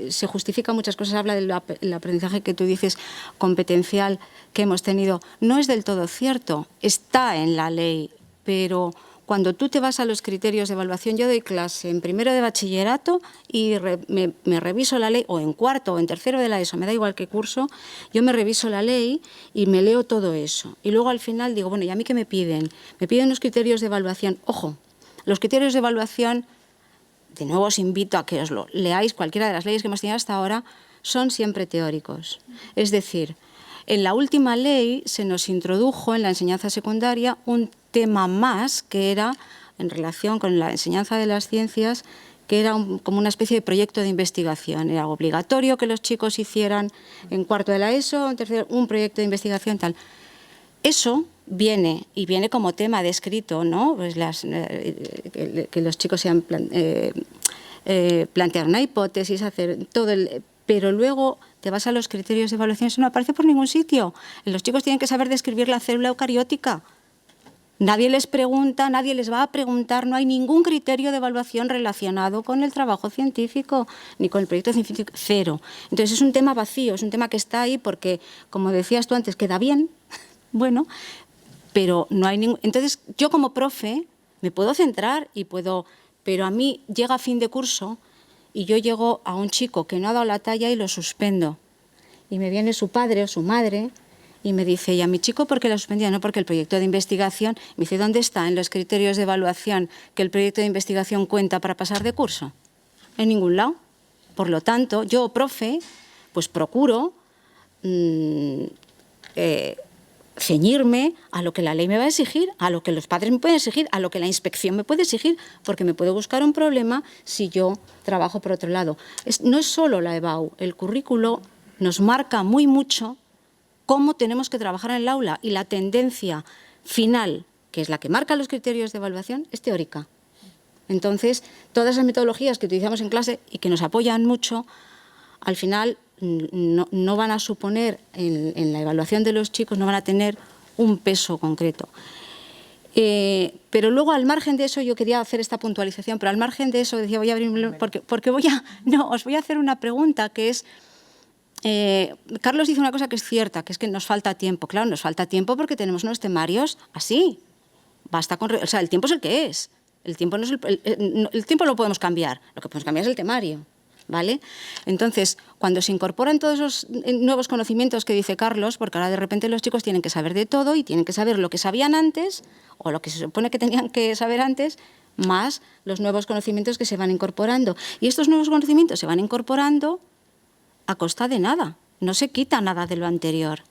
se justifica muchas cosas, habla del aprendizaje que tú dices competencial que hemos tenido. No es del todo cierto, está en la ley, pero cuando tú te vas a los criterios de evaluación, yo doy clase en primero de bachillerato y me reviso la ley, o en cuarto o en tercero de la ESO, me da igual qué curso, yo me reviso la ley y me leo todo eso. Y luego al final digo, bueno, ¿y a mí qué me piden? Me piden unos criterios de evaluación. Ojo, los criterios de evaluación, de nuevo os invito a que os lo leáis, cualquiera de las leyes que hemos tenido hasta ahora, son siempre teóricos. Es decir, en la última ley se nos introdujo en la enseñanza secundaria un tema más que era, en relación con la enseñanza de las ciencias, que era como una especie de proyecto de investigación. Era obligatorio que los chicos hicieran en cuarto de la ESO, en tercero, un proyecto de investigación, tal. Eso viene como tema descrito, ¿no? Pues que los chicos sean plantear una hipótesis, hacer todo pero luego te vas a los criterios de evaluación, eso no aparece por ningún sitio. Los chicos tienen que saber describir la célula eucariótica. Nadie les pregunta, nadie les va a preguntar, no hay ningún criterio de evaluación relacionado con el trabajo científico ni con el proyecto científico, cero. Entonces es un tema vacío, es un tema que está ahí porque, como decías tú antes, queda bien, bueno, pero no hay ningún... Entonces yo como profe me puedo centrar y puedo... Pero a mí llega a fin de curso y yo llego a un chico que no ha dado la talla y lo suspendo. Y me viene su padre o su madre y me dice, ¿y a mi chico por qué la suspendía? No, porque el proyecto de investigación... Me dice, ¿dónde está en los criterios de evaluación que el proyecto de investigación cuenta para pasar de curso? En ningún lado. Por lo tanto, yo, profe, pues procuro ceñirme a lo que la ley me va a exigir, a lo que los padres me pueden exigir, a lo que la inspección me puede exigir, porque me puedo buscar un problema si yo trabajo por otro lado. No es solo la EBAU, el currículo nos marca muy mucho cómo tenemos que trabajar en el aula y la tendencia final, que es la que marca los criterios de evaluación, es teórica. Entonces, todas las metodologías que utilizamos en clase y que nos apoyan mucho, al final no van a suponer, en la evaluación de los chicos, no van a tener un peso concreto. Pero luego, al margen de eso, yo quería hacer esta puntualización, pero al margen de eso, decía, voy a abrir, porque os voy a hacer una pregunta que es, Carlos dice una cosa que es cierta, que es que nos falta tiempo. Claro, nos falta tiempo porque tenemos unos temarios así. Basta con, o sea, el tiempo es el que es. El tiempo, no es el tiempo lo podemos cambiar, lo que podemos cambiar es el temario. ¿Vale? Entonces, cuando se incorporan todos esos nuevos conocimientos que dice Carlos, porque ahora de repente los chicos tienen que saber de todo y tienen que saber lo que sabían antes o lo que se supone que tenían que saber antes, más los nuevos conocimientos que se van incorporando. Y estos nuevos conocimientos se van incorporando a costa de nada, no se quita nada de lo anterior.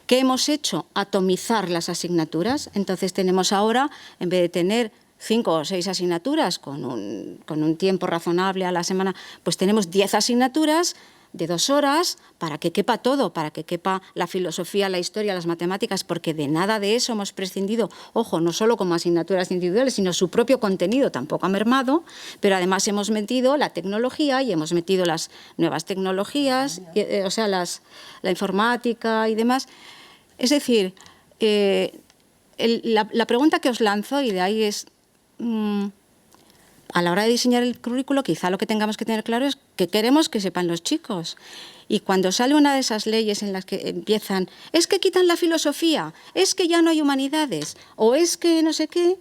¿Qué hemos hecho? Atomizar las asignaturas. Entonces tenemos ahora, en vez de tener 5 o 6 asignaturas con un tiempo razonable a la semana, pues tenemos 10 asignaturas de 2 horas para que quepa todo, para que quepa la filosofía, la historia, las matemáticas, porque de nada de eso hemos prescindido, ojo, no solo como asignaturas individuales, sino su propio contenido tampoco ha mermado, pero además hemos metido la tecnología y hemos metido las nuevas tecnologías, o sea, la informática y demás. Es decir, la pregunta que os lanzo, y de ahí es, a la hora de diseñar el currículo, quizá lo que tengamos que tener claro es qué queremos que sepan los chicos. Y cuando sale una de esas leyes en las que empiezan, es que quitan la filosofía, es que ya no hay humanidades, o es que no sé qué,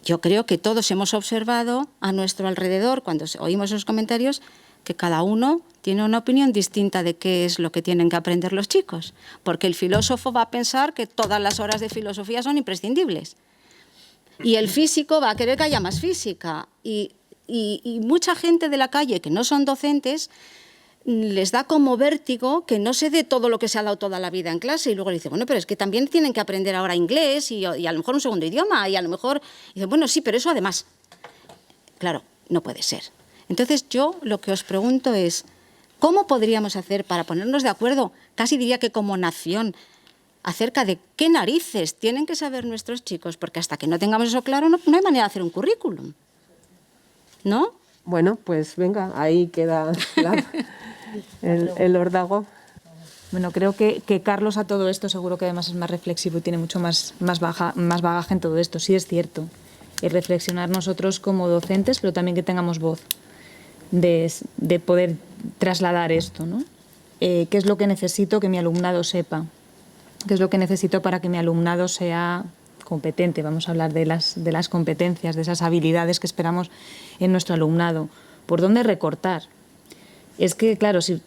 yo creo que todos hemos observado a nuestro alrededor, cuando oímos esos comentarios, que cada uno tiene una opinión distinta de qué es lo que tienen que aprender los chicos. Porque el filósofo va a pensar que todas las horas de filosofía son imprescindibles. Y el físico va a querer que haya más física. Y mucha gente de la calle que no son docentes les da como vértigo que no se dé todo lo que se ha dado toda la vida en clase. Y luego le dice, bueno, pero es que también tienen que aprender ahora inglés y a lo mejor un segundo idioma. Y a lo mejor, y dice, bueno, sí, pero eso además. Claro, no puede ser. Entonces yo lo que os pregunto es, ¿cómo podríamos hacer para ponernos de acuerdo, casi diría que como nación, acerca de qué narices tienen que saber nuestros chicos? Porque hasta que no tengamos eso claro, no hay manera de hacer un currículum, ¿no? Bueno, pues venga, ahí queda el órdago. Bueno, creo que Carlos a todo esto seguro que además es más reflexivo y tiene mucho más bagaje en todo esto. Sí, es cierto el reflexionar nosotros como docentes, pero también que tengamos voz de poder trasladar esto, ¿no? ¿Qué es lo que necesito que mi alumnado sepa? ¿Qué es lo que necesito para que mi alumnado sea competente? Vamos a hablar de las competencias, de esas habilidades que esperamos en nuestro alumnado. ¿Por dónde recortar? Es que, claro, si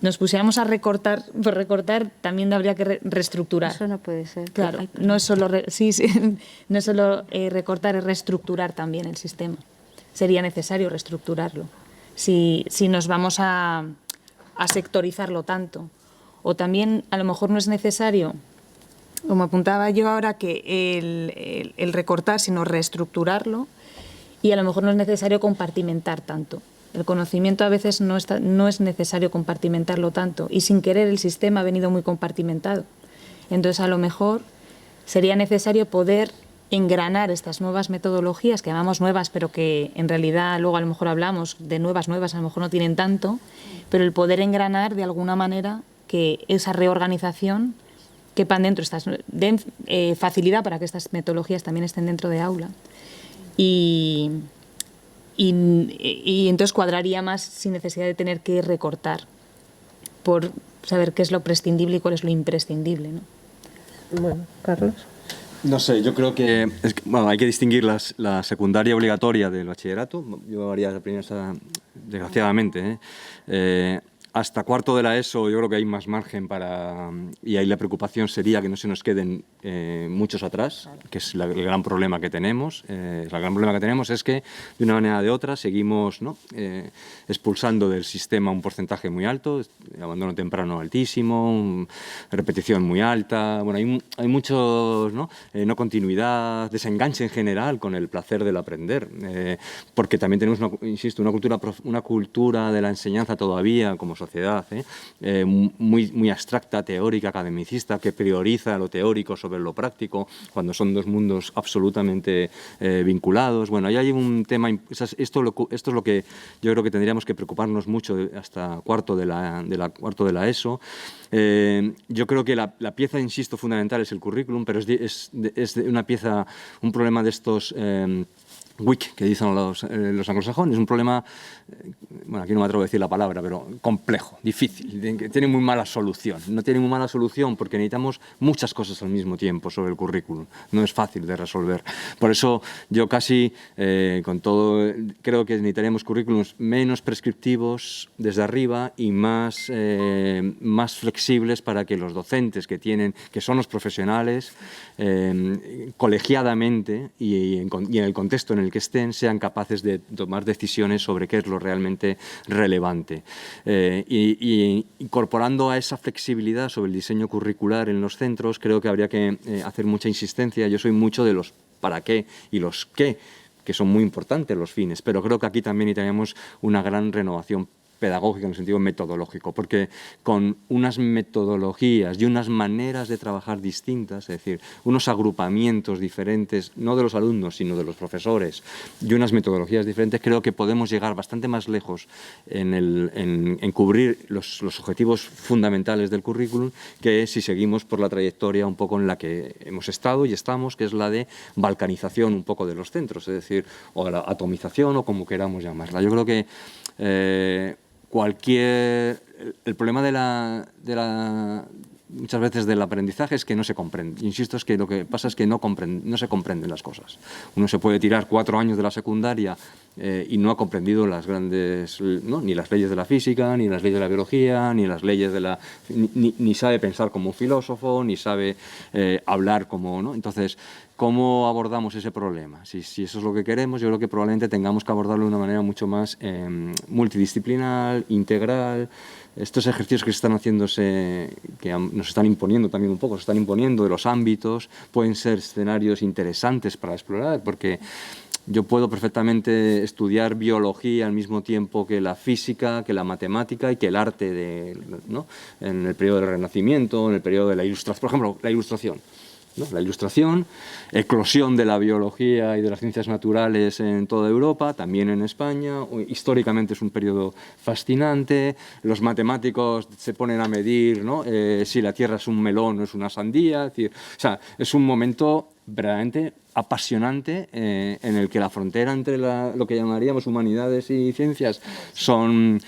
nos pusiéramos a recortar, por recortar, también habría que reestructurar. Eso no puede ser. Claro, Ay, no es solo, no es solo recortar, es reestructurar también el sistema. Sería necesario reestructurarlo si nos vamos a sectorizarlo tanto. O también, a lo mejor no es necesario, como apuntaba yo ahora, que el recortar, sino reestructurarlo, y a lo mejor no es necesario compartimentar tanto. El conocimiento a veces no es necesario compartimentarlo tanto, y sin querer el sistema ha venido muy compartimentado. Entonces, a lo mejor sería necesario poder engranar estas nuevas metodologías, que llamamos nuevas, pero que en realidad luego a lo mejor hablamos de nuevas, a lo mejor no tienen tanto, pero el poder engranar de alguna manera que esa reorganización quepan dentro, den facilidad para que estas metodologías también estén dentro de aula. Y entonces cuadraría más sin necesidad de tener que recortar, por saber qué es lo prescindible y cuál es lo imprescindible, ¿no? Bueno, Carlos. No sé, yo creo que, bueno, hay que distinguir la secundaria obligatoria del bachillerato. Yo haría la primera, desgraciadamente, hasta cuarto de la ESO yo creo que hay más margen para, y ahí la preocupación sería que no se nos queden muchos atrás, que es el gran problema que tenemos. El gran problema que tenemos es que de una manera o de otra seguimos, ¿no?, expulsando del sistema un porcentaje muy alto, abandono temprano altísimo, repetición muy alta. Bueno, hay muchos, ¿no?, no continuidad, desenganche en general con el placer del aprender, porque también tenemos, insisto, una cultura de la enseñanza todavía como sociedad, muy abstracta, teórica, academicista, que prioriza lo teórico sobre lo práctico, cuando son dos mundos absolutamente vinculados. Bueno, ahí hay un tema, esto es lo que yo creo que tendríamos que preocuparnos mucho hasta cuarto de la ESO. Yo creo que la pieza, insisto, fundamental es el currículum, pero es una pieza, un problema de estos weak, que dicen los anglosajones, un problema, bueno, aquí no me atrevo a decir la palabra, pero complejo, difícil, que tiene muy mala solución. No tiene muy mala solución porque necesitamos muchas cosas al mismo tiempo sobre el currículum. No es fácil de resolver. Por eso yo casi, con todo, creo que necesitaremos currículums menos prescriptivos desde arriba y más flexibles para que los docentes que son los profesionales, colegiadamente y en el contexto en el que estén, sean capaces de tomar decisiones sobre qué es lo realmente relevante. Y incorporando a esa flexibilidad sobre el diseño curricular en los centros, creo que habría que hacer mucha insistencia. Yo soy mucho de los para qué y los qué, que son muy importantes los fines, pero creo que aquí también necesitaríamos una gran renovación pedagógica en el sentido metodológico, porque con unas metodologías y unas maneras de trabajar distintas, es decir, unos agrupamientos diferentes, no de los alumnos, sino de los profesores, y unas metodologías diferentes, creo que podemos llegar bastante más lejos en cubrir los objetivos fundamentales del currículum que si seguimos por la trayectoria un poco en la que hemos estado y estamos, que es la de balcanización un poco de los centros, es decir, o la atomización o como queramos llamarla. Yo creo que el problema muchas veces del aprendizaje es que no se comprende. Insisto, es que lo que pasa es que no se comprenden las cosas. Uno se puede tirar 4 años de la secundaria y no ha comprendido las grandes, ¿no?, ni las leyes de la física, ni las leyes de la biología, ni las leyes ni sabe pensar como un filósofo, ni sabe hablar como, ¿no? Entonces, ¿cómo abordamos ese problema? Si eso es lo que queremos, yo creo que probablemente tengamos que abordarlo de una manera mucho más multidisciplinar, integral. Estos ejercicios que se están haciéndose, que nos están imponiendo también un poco, se están imponiendo de los ámbitos, pueden ser escenarios interesantes para explorar, porque yo puedo perfectamente estudiar biología al mismo tiempo que la física, que la matemática y que el arte, ¿no?, en el periodo del Renacimiento, en el periodo de la Ilustración. Por ejemplo, la Ilustración, ¿no? La Ilustración, eclosión de la biología y de las ciencias naturales en toda Europa, también en España. Históricamente es un periodo fascinante. Los matemáticos se ponen a medir, ¿no?, si la Tierra es un melón o es una sandía. Es decir, o sea, es un momento verdaderamente apasionante, en el que la frontera entre lo que llamaríamos humanidades y ciencias son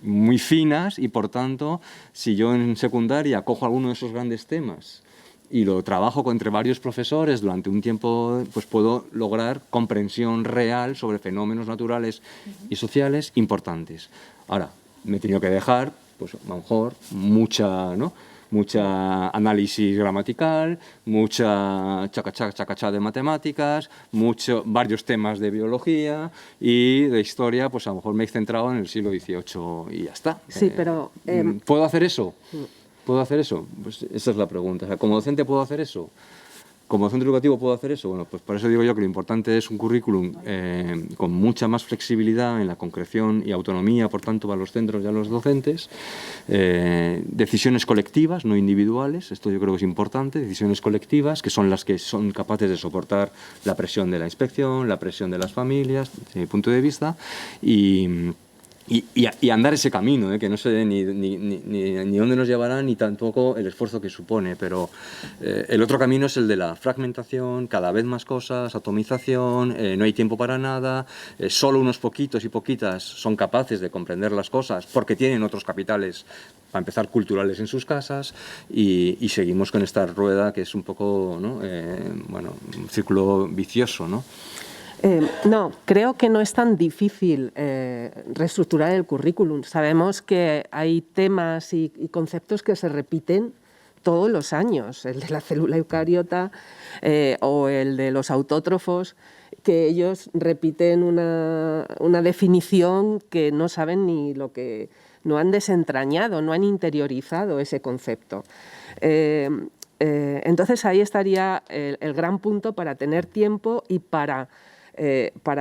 muy finas, y por tanto, si yo en secundaria cojo alguno de esos grandes temas y lo trabajo entre varios profesores durante un tiempo, pues puedo lograr comprensión real sobre fenómenos naturales y sociales importantes. Ahora, me he tenido que dejar, pues a lo mejor, mucha análisis gramatical, mucha chacachá de matemáticas, varios temas de biología, y de historia, pues a lo mejor me he centrado en el siglo XVIII y ya está. Sí, pero... ¿Puedo hacer eso? ¿Puedo hacer eso? Pues esa es la pregunta. O sea, ¿como docente puedo hacer eso? ¿Como centro educativo puedo hacer eso? Bueno, pues por eso digo yo que lo importante es un currículum con mucha más flexibilidad en la concreción y autonomía, por tanto, para los centros y a los docentes. Decisiones colectivas, no individuales, esto yo creo que es importante, decisiones colectivas, que son las que son capaces de soportar la presión de la inspección, la presión de las familias, desde mi punto de vista, y andar ese camino, que no sé ni dónde nos llevará, ni tampoco el esfuerzo que supone, pero el otro camino es el de la fragmentación, cada vez más cosas, atomización, no hay tiempo para nada, solo unos poquitos y poquitas son capaces de comprender las cosas porque tienen otros capitales, para empezar, culturales en sus casas, y seguimos con esta rueda que es un poco, ¿no? Un círculo vicioso, ¿no? No, creo que no es tan difícil reestructurar el currículum. Sabemos que hay temas y conceptos que se repiten todos los años, el de la célula eucariota o el de los autótrofos, que ellos repiten una definición que no saben ni lo que... no han desentrañado, no han interiorizado ese concepto. Entonces ahí estaría el gran punto para tener tiempo y para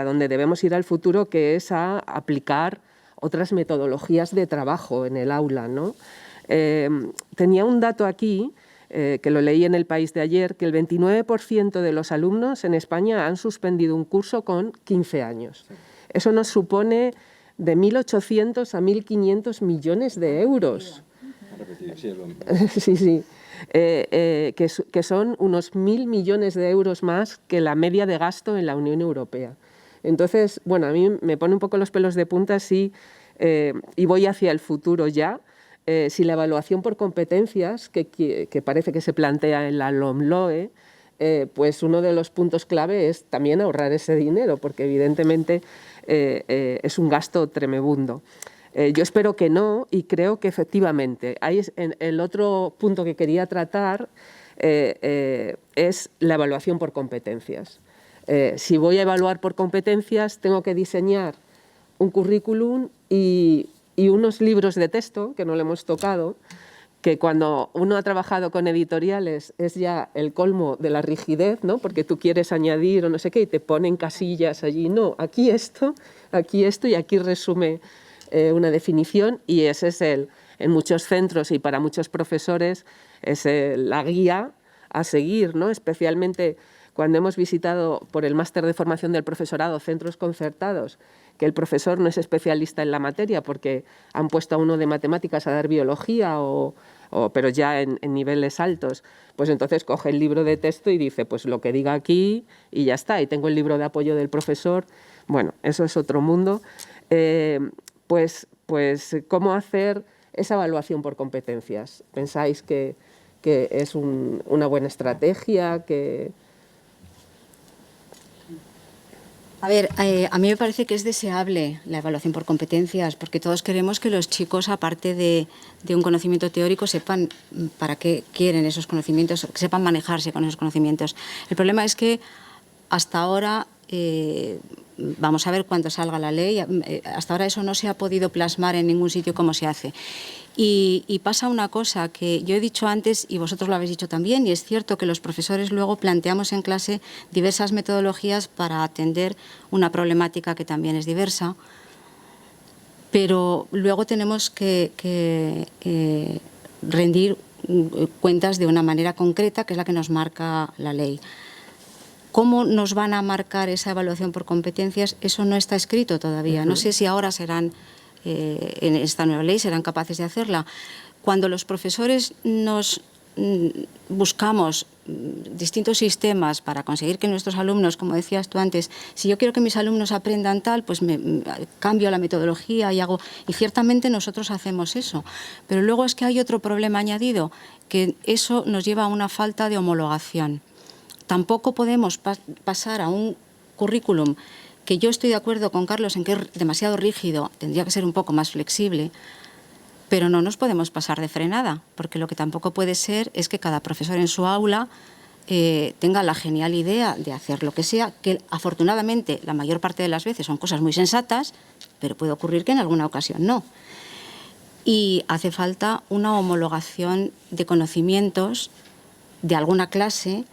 donde debemos ir al futuro, que es a aplicar otras metodologías de trabajo en el aula, ¿no? Tenía un dato aquí, que lo leí en El País de ayer, que el 29% de los alumnos en España han suspendido un curso con 15 años. Eso nos supone de 1.800 a 1.500 millones de euros. Sí, sí. Que son unos 1.000 millones de euros más que la media de gasto en la Unión Europea. Entonces, bueno, a mí me pone un poco los pelos de punta y voy hacia el futuro ya. Si la evaluación por competencias, que parece que se plantea en la LOMLOE, pues uno de los puntos clave es también ahorrar ese dinero, porque evidentemente es un gasto tremebundo. Yo espero que no, y creo que efectivamente. El otro punto que quería tratar es la evaluación por competencias. Si voy a evaluar por competencias, tengo que diseñar un currículum y unos libros de texto, que no lo hemos tocado, que cuando uno ha trabajado con editoriales es ya el colmo de la rigidez, ¿no? Porque tú quieres añadir o no sé qué y te ponen casillas allí. No, aquí esto y aquí resume una definición, y ese es en muchos centros y para muchos profesores es la guía a seguir, ¿no? Especialmente cuando hemos visitado por el máster de formación del profesorado centros concertados, que el profesor no es especialista en la materia porque han puesto a uno de matemáticas a dar biología pero ya en niveles altos, pues entonces coge el libro de texto y dice, pues lo que diga aquí y ya está, y tengo el libro de apoyo del profesor. Bueno, eso es otro mundo. Pues ¿cómo hacer esa evaluación por competencias? ¿Pensáis que es una buena estrategia? A ver, a mí me parece que es deseable la evaluación por competencias, porque todos queremos que los chicos, aparte de un conocimiento teórico, sepan para qué quieren esos conocimientos, que sepan manejarse con esos conocimientos. El problema es que hasta ahora... vamos a ver cuándo salga la ley. Hasta ahora eso no se ha podido plasmar en ningún sitio cómo se hace. Y pasa una cosa que yo he dicho antes y vosotros lo habéis dicho también, y es cierto que los profesores luego planteamos en clase diversas metodologías para atender una problemática que también es diversa, pero luego tenemos que rendir cuentas de una manera concreta, que es la que nos marca la ley. ¿Cómo nos van a marcar esa evaluación por competencias? Eso no está escrito todavía. No sé si ahora serán, en esta nueva ley, serán capaces de hacerla. Cuando los profesores nos buscamos distintos sistemas para conseguir que nuestros alumnos, como decías tú antes, si yo quiero que mis alumnos aprendan tal, pues cambio la metodología y hago... Y ciertamente nosotros hacemos eso. Pero luego es que hay otro problema añadido, que eso nos lleva a una falta de homologación. Tampoco podemos pasar a un currículum que yo estoy de acuerdo con Carlos en que es demasiado rígido, tendría que ser un poco más flexible, pero no nos podemos pasar de frenada, porque lo que tampoco puede ser es que cada profesor en su aula tenga la genial idea de hacer lo que sea, que afortunadamente la mayor parte de las veces son cosas muy sensatas, pero puede ocurrir que en alguna ocasión no. Y hace falta una homologación de conocimientos de alguna clase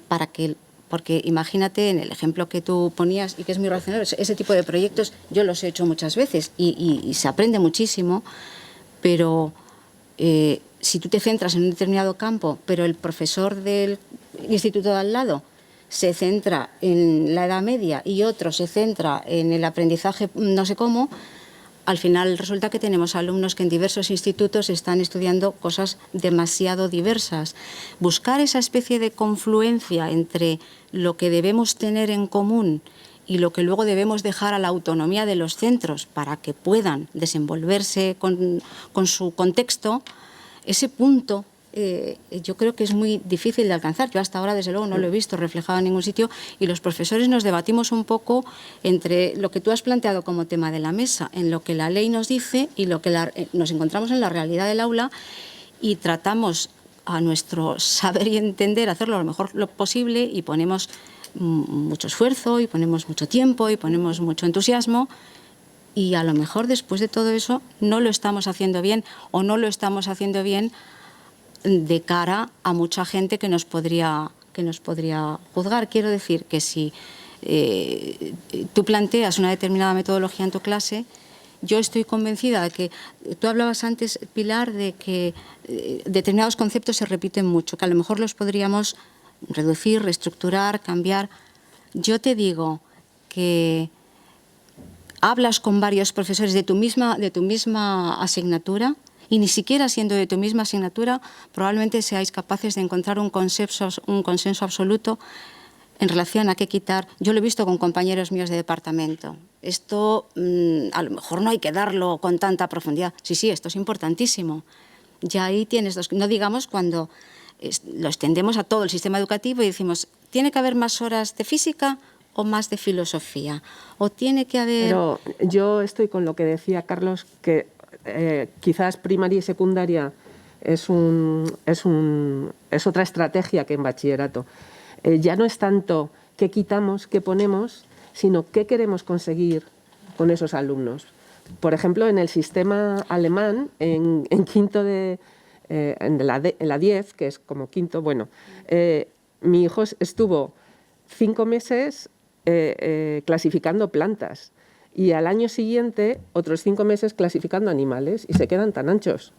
para que... Porque imagínate, en el ejemplo que tú ponías, y que es muy racional, ese tipo de proyectos yo los he hecho muchas veces y se aprende muchísimo, pero si tú te centras en un determinado campo, pero el profesor del instituto de al lado se centra en la Edad Media y otro se centra en el aprendizaje no sé cómo, al final resulta que tenemos alumnos que en diversos institutos están estudiando cosas demasiado diversas. Buscar esa especie de confluencia entre lo que debemos tener en común y lo que luego debemos dejar a la autonomía de los centros para que puedan desenvolverse con su contexto, ese punto yo creo que es muy difícil de alcanzar. Yo hasta ahora, desde luego, no lo he visto reflejado en ningún sitio y los profesores nos debatimos un poco entre lo que tú has planteado como tema de la mesa, en lo que la ley nos dice y lo que nos encontramos en la realidad del aula y tratamos a nuestro saber y entender hacerlo lo mejor posible y ponemos mucho esfuerzo y ponemos mucho tiempo y ponemos mucho entusiasmo y a lo mejor después de todo eso no lo estamos haciendo bien o no lo estamos haciendo bien de cara a mucha gente que nos podría juzgar. Quiero decir que si tú planteas una determinada metodología en tu clase, yo estoy convencida de que, tú hablabas antes, Pilar, de que determinados conceptos se repiten mucho, que a lo mejor los podríamos reducir, reestructurar, cambiar. Yo te digo que hablas con varios profesores de tu misma asignatura y ni siquiera siendo de tu misma asignatura probablemente seáis capaces de encontrar un consenso absoluto en relación a qué quitar. Yo lo he visto con compañeros míos de departamento. Esto a lo mejor no hay que darlo con tanta profundidad. Sí, esto es importantísimo. Ya ahí tienes dos. No digamos cuando lo extendemos a todo el sistema educativo y decimos, ¿tiene que haber más horas de física o más de filosofía? ¿O tiene que haber...? Pero yo estoy con lo que decía Carlos, que quizás primaria y secundaria es otra estrategia que en bachillerato. Ya no es tanto qué quitamos, qué ponemos, sino qué queremos conseguir con esos alumnos. Por ejemplo, en el sistema alemán, en quinto en la 10, que es como quinto, bueno, mi hijo estuvo 5 meses clasificando plantas y al año siguiente otros 5 meses clasificando animales y se quedan tan anchos.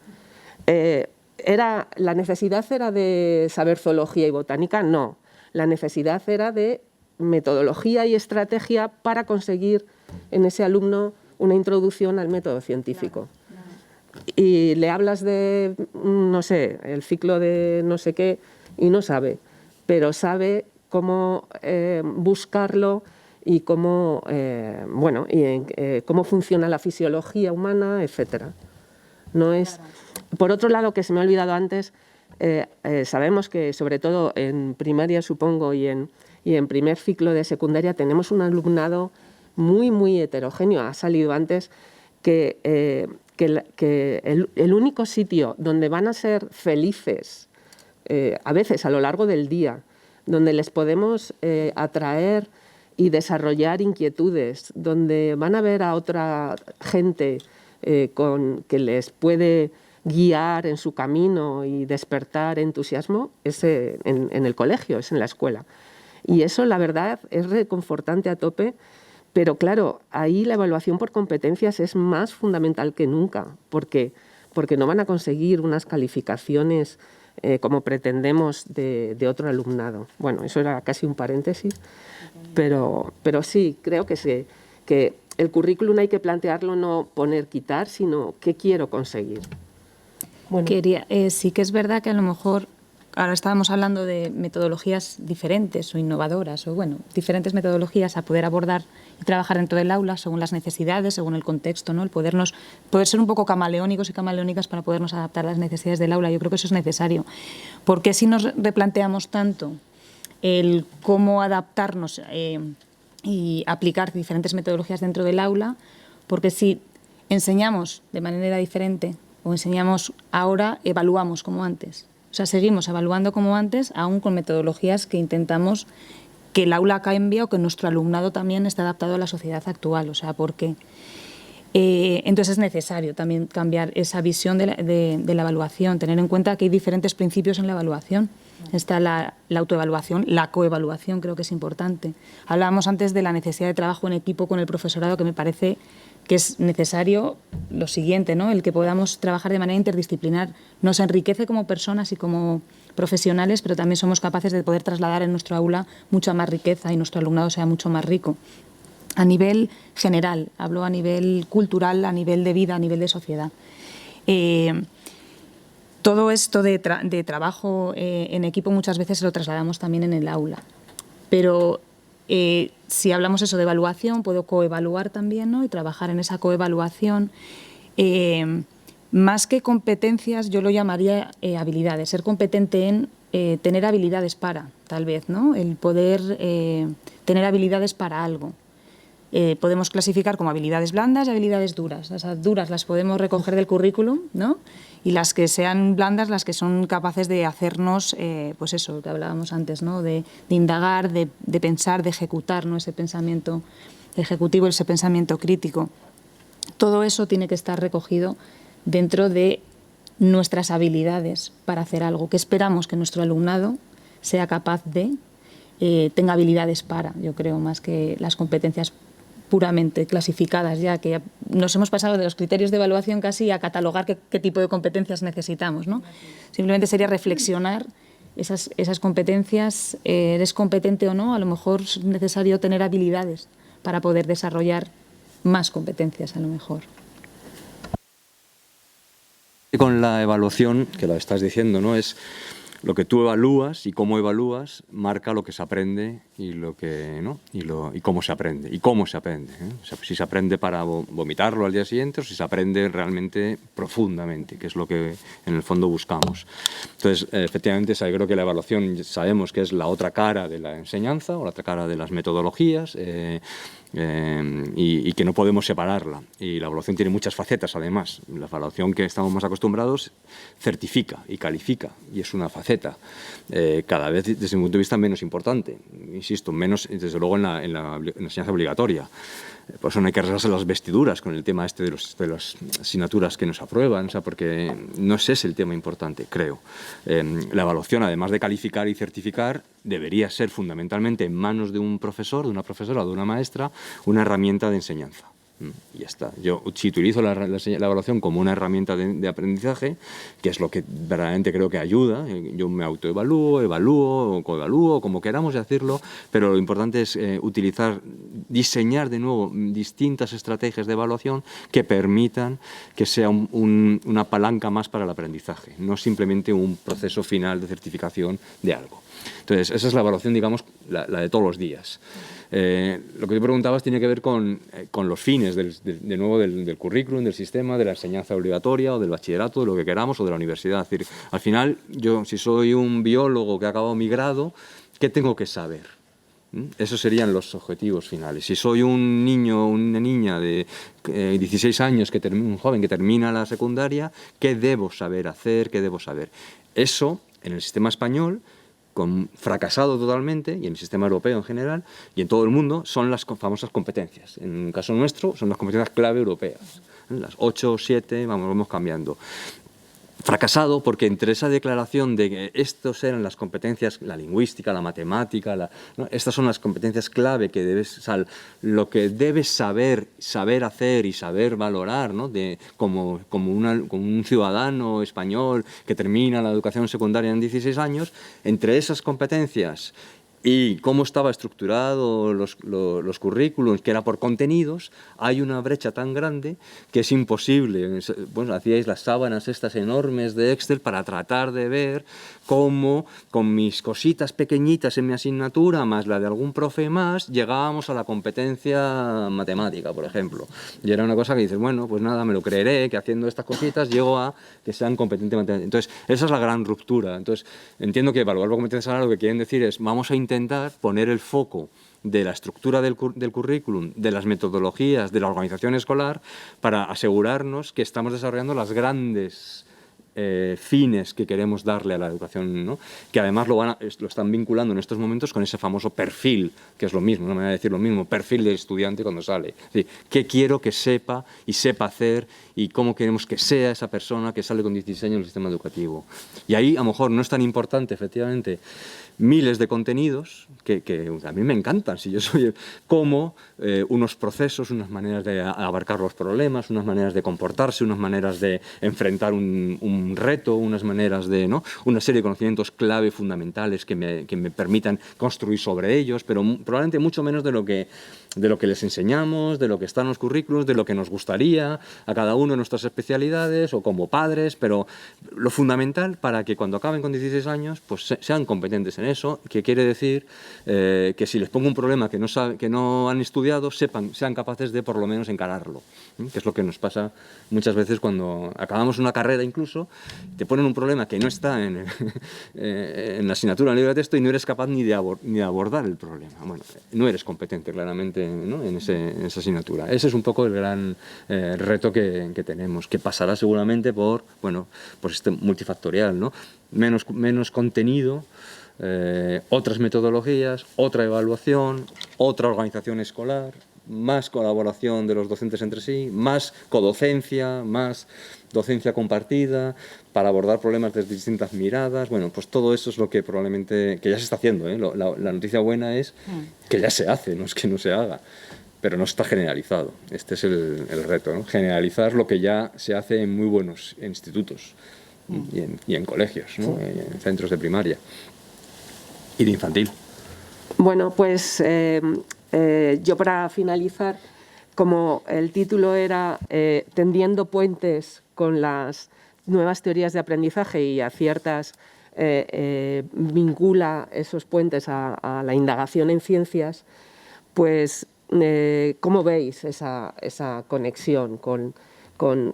¿La necesidad era de saber zoología y botánica? No. La necesidad era de metodología y estrategia para conseguir en ese alumno una introducción al método científico. Y le hablas de, no sé, el ciclo de no sé qué y no sabe, pero sabe cómo buscarlo y cómo, cómo funciona la fisiología humana, etcétera. No es... Por otro lado, que se me ha olvidado antes, sabemos que sobre todo en primaria, supongo, y en primer ciclo de secundaria tenemos un alumnado muy, muy heterogéneo. Ha salido antes que el único sitio donde van a ser felices, a veces a lo largo del día, donde les podemos atraer y desarrollar inquietudes, donde van a ver a otra gente que les puede guiar en su camino y despertar entusiasmo, es en el colegio, es en la escuela. Y eso, la verdad, es reconfortante a tope, pero claro, ahí la evaluación por competencias es más fundamental que nunca, porque no van a conseguir unas calificaciones como pretendemos de otro alumnado. Bueno, eso era casi un paréntesis, pero sí, creo que el currículum hay que plantearlo no poner, quitar, sino qué quiero conseguir. Bueno. Sí que es verdad que a lo mejor ahora estábamos hablando de metodologías diferentes o innovadoras, o bueno, diferentes metodologías a poder abordar y trabajar dentro del aula según las necesidades, según el contexto, ¿no? El poder ser un poco camaleónicos y camaleónicas para podernos adaptar a las necesidades del aula. Yo creo que eso es necesario. Porque si nos replanteamos tanto el cómo adaptarnos y aplicar diferentes metodologías dentro del aula, porque si enseñamos de manera diferente o enseñamos ahora, evaluamos como antes. O sea, seguimos evaluando como antes, aún con metodologías que intentamos que el aula cambie o que nuestro alumnado también esté adaptado a la sociedad actual. O sea, porque entonces es necesario también cambiar esa visión de la evaluación, tener en cuenta que hay diferentes principios en la evaluación. Está la autoevaluación, la coevaluación creo que es importante. Hablábamos antes de la necesidad de trabajo en equipo con el profesorado, que me parece que es necesario lo siguiente, ¿no? El que podamos trabajar de manera interdisciplinar. Nos enriquece como personas y como profesionales, pero también somos capaces de poder trasladar en nuestro aula mucha más riqueza y nuestro alumnado sea mucho más rico. A nivel general, hablo a nivel cultural, a nivel de vida, a nivel de sociedad. Todo esto de trabajo en equipo muchas veces lo trasladamos también en el aula, pero si hablamos eso de evaluación, puedo coevaluar también, ¿no? Y trabajar en esa coevaluación. Más que competencias, yo lo llamaría habilidades, ser competente en tener habilidades para, tal vez, ¿no? El poder tener habilidades para algo. Podemos clasificar como habilidades blandas y habilidades duras. Las duras las podemos recoger del currículum, ¿no? Y las que sean blandas, las que son capaces de hacernos, pues eso, que hablábamos antes, ¿no? De indagar, de pensar, de ejecutar, ¿no? Ese pensamiento ejecutivo, ese pensamiento crítico. Todo eso tiene que estar recogido dentro de nuestras habilidades para hacer algo. ¿Qué esperamos que nuestro alumnado sea capaz de, tenga habilidades para, yo creo, más que las competencias puramente clasificadas, ya que nos hemos pasado de los criterios de evaluación casi a catalogar qué tipo de competencias necesitamos, ¿no? Simplemente sería reflexionar esas competencias, ¿eres competente o no? A lo mejor es necesario tener habilidades para poder desarrollar más competencias, a lo mejor. Con la evaluación, que la estás diciendo, ¿no? Es lo que tú evalúas y cómo evalúas marca lo que se aprende y lo que no y cómo se aprende ¿eh? O sea, si se aprende para vomitarlo al día siguiente o si se aprende realmente profundamente, que es lo que en el fondo buscamos. Entonces, efectivamente, creo que la evaluación sabemos que es la otra cara de la enseñanza o la otra cara de las metodologías. Y que no podemos separarla. Y la evaluación tiene muchas facetas, además. La evaluación que estamos más acostumbrados certifica y califica, y es una faceta cada vez, desde mi punto de vista, menos importante. Insisto, menos, desde luego, en la enseñanza obligatoria. Por eso no hay que rasgarse las vestiduras con el tema este de las asignaturas que nos aprueban, o sea, porque no ese es el tema importante, creo. La evaluación, además de calificar y certificar, debería ser fundamentalmente en manos de un profesor, de una profesora o de una maestra, una herramienta de enseñanza. Y ya está. Yo si utilizo la evaluación como una herramienta de aprendizaje, que es lo que verdaderamente creo que ayuda. Yo me autoevalúo, evalúo o coevalúo, como queramos decirlo, pero lo importante es diseñar de nuevo distintas estrategias de evaluación que permitan que sea una palanca más para el aprendizaje, no simplemente un proceso final de certificación de algo. Entonces, esa es la evaluación, digamos, la de todos los días. Lo que te preguntabas tiene que ver con los fines de nuevo del currículum, del sistema, de la enseñanza obligatoria o del bachillerato, de lo que queramos, o de la universidad. Es decir, al final, yo si soy un biólogo que ha acabado mi grado, ¿qué tengo que saber? Esos serían los objetivos finales. Si soy un niño o una niña de 16 años, un joven que termina la secundaria, ¿qué debo saber hacer? ¿Qué debo saber? Eso, en el sistema español, fracasado totalmente, y en el sistema europeo en general, y en todo el mundo, son las famosas competencias. En el caso nuestro, son las competencias clave europeas. Las 8 o 7, vamos cambiando. Fracasado porque entre esa declaración de que estos eran las competencias, la lingüística, la matemática, ¿no? Estas son las competencias clave que lo que debes saber hacer y saber valorar, ¿no? Como un ciudadano español que termina la educación secundaria en 16 años, entre esas competencias y cómo estaba estructurado los currículums, que era por contenidos, hay una brecha tan grande que es imposible. Bueno, hacíais las sábanas estas enormes de Excel para tratar de ver cómo, con mis cositas pequeñitas en mi asignatura, más la de algún profe más, llegábamos a la competencia matemática, por ejemplo. Y era una cosa que dices, bueno, pues nada, me lo creeré, que haciendo estas cositas llego a que sean competentes matemáticas. Entonces, esa es la gran ruptura. Entonces, entiendo que evaluar por competencias ahora lo que quieren decir es, vamos a intentar poner el foco de la estructura del currículum, de las metodologías, de la organización escolar, para asegurarnos que estamos desarrollando las grandes fines que queremos darle a la educación, ¿no? Que además lo están vinculando en estos momentos con ese famoso perfil, que es lo mismo, una manera de decir lo mismo, perfil del estudiante cuando sale. Es decir, ¿qué quiero que sepa y sepa hacer y cómo queremos que sea esa persona que sale con 16 años del sistema educativo? Y ahí a lo mejor no es tan importante, efectivamente, miles de contenidos que a mí me encantan, si yo soy como unos procesos, unas maneras de abarcar los problemas, unas maneras de comportarse, unas maneras de enfrentar un reto, unas maneras de, ¿no?, una serie de conocimientos clave fundamentales que me permitan construir sobre ellos, pero probablemente mucho menos de lo que les enseñamos, de lo que está en los currículos, de lo que nos gustaría a cada uno de nuestras especialidades o como padres, pero lo fundamental para que cuando acaben con 16 años pues sean competentes en eso, que quiere decir que si les pongo un problema que no han estudiado, sean capaces de por lo menos encararlo, que es lo que nos pasa muchas veces cuando acabamos una carrera incluso, te ponen un problema que no está en la asignatura en el libro de texto y no eres capaz ni de abordar el problema. Bueno, no eres competente claramente, ¿no?, en esa asignatura. Ese es un poco el gran reto que tenemos, que pasará seguramente por, bueno, pues este multifactorial, ¿no? Menos contenido, otras metodologías, otra evaluación, otra organización escolar, más colaboración de los docentes entre sí, más codocencia, más docencia compartida para abordar problemas desde distintas miradas. Bueno, pues todo eso es lo que probablemente, que ya se está haciendo, ¿eh? La noticia buena es que ya se hace, no es que no se haga, pero no está generalizado. Este es el reto, ¿no? Generalizar lo que ya se hace en muy buenos institutos y en colegios, ¿no? En centros de primaria y de infantil. Bueno, pues yo para finalizar, como el título era tendiendo puentes con las nuevas teorías de aprendizaje y aciertas, vincula esos puentes a la indagación en ciencias, pues ¿cómo veis esa conexión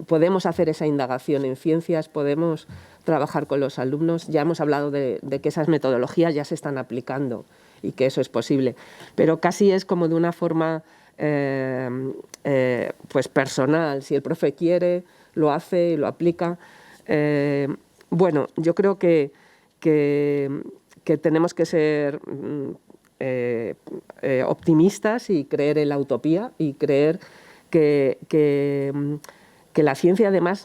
podemos hacer esa indagación en ciencias, podemos trabajar con los alumnos? Ya hemos hablado de que esas metodologías ya se están aplicando y que eso es posible, pero casi es como de una forma pues personal. Si el profe quiere, lo hace y lo aplica. Bueno, yo creo que tenemos que ser optimistas y creer en la utopía y creer que la ciencia además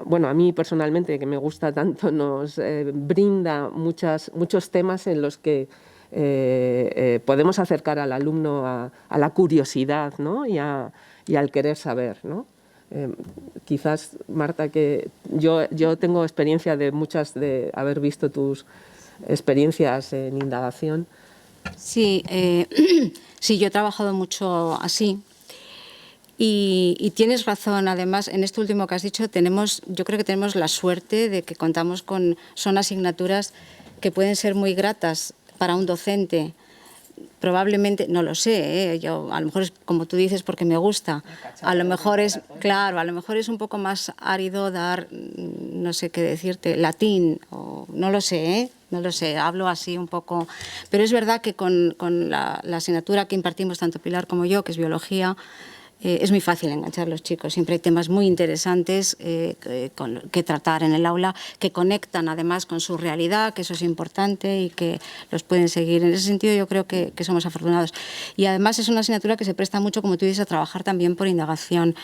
bueno, a mí personalmente, que me gusta tanto, nos brinda muchos temas en los que podemos acercar al alumno a la curiosidad, ¿no?, y al querer saber, ¿no? Quizás, Marta, que yo tengo experiencia de haber visto tus experiencias en indagación. Sí, sí, yo he trabajado mucho así. Y tienes razón, además, en esto último que has dicho, yo creo que tenemos la suerte de que contamos son asignaturas que pueden ser muy gratas para un docente. Probablemente, no lo sé, yo, a lo mejor es como tú dices porque me gusta, a lo mejor es, claro, a lo mejor es un poco más árido dar, no sé qué decirte, latín, o no lo sé, no lo sé, hablo así un poco, pero es verdad que con la asignatura que impartimos tanto Pilar como yo, que es biología, es muy fácil enganchar a los chicos. Siempre hay temas muy interesantes que tratar en el aula, que conectan además con su realidad, que eso es importante y que los pueden seguir. En ese sentido yo creo que somos afortunados. Y además es una asignatura que se presta mucho, como tú dices, a trabajar también por indagación.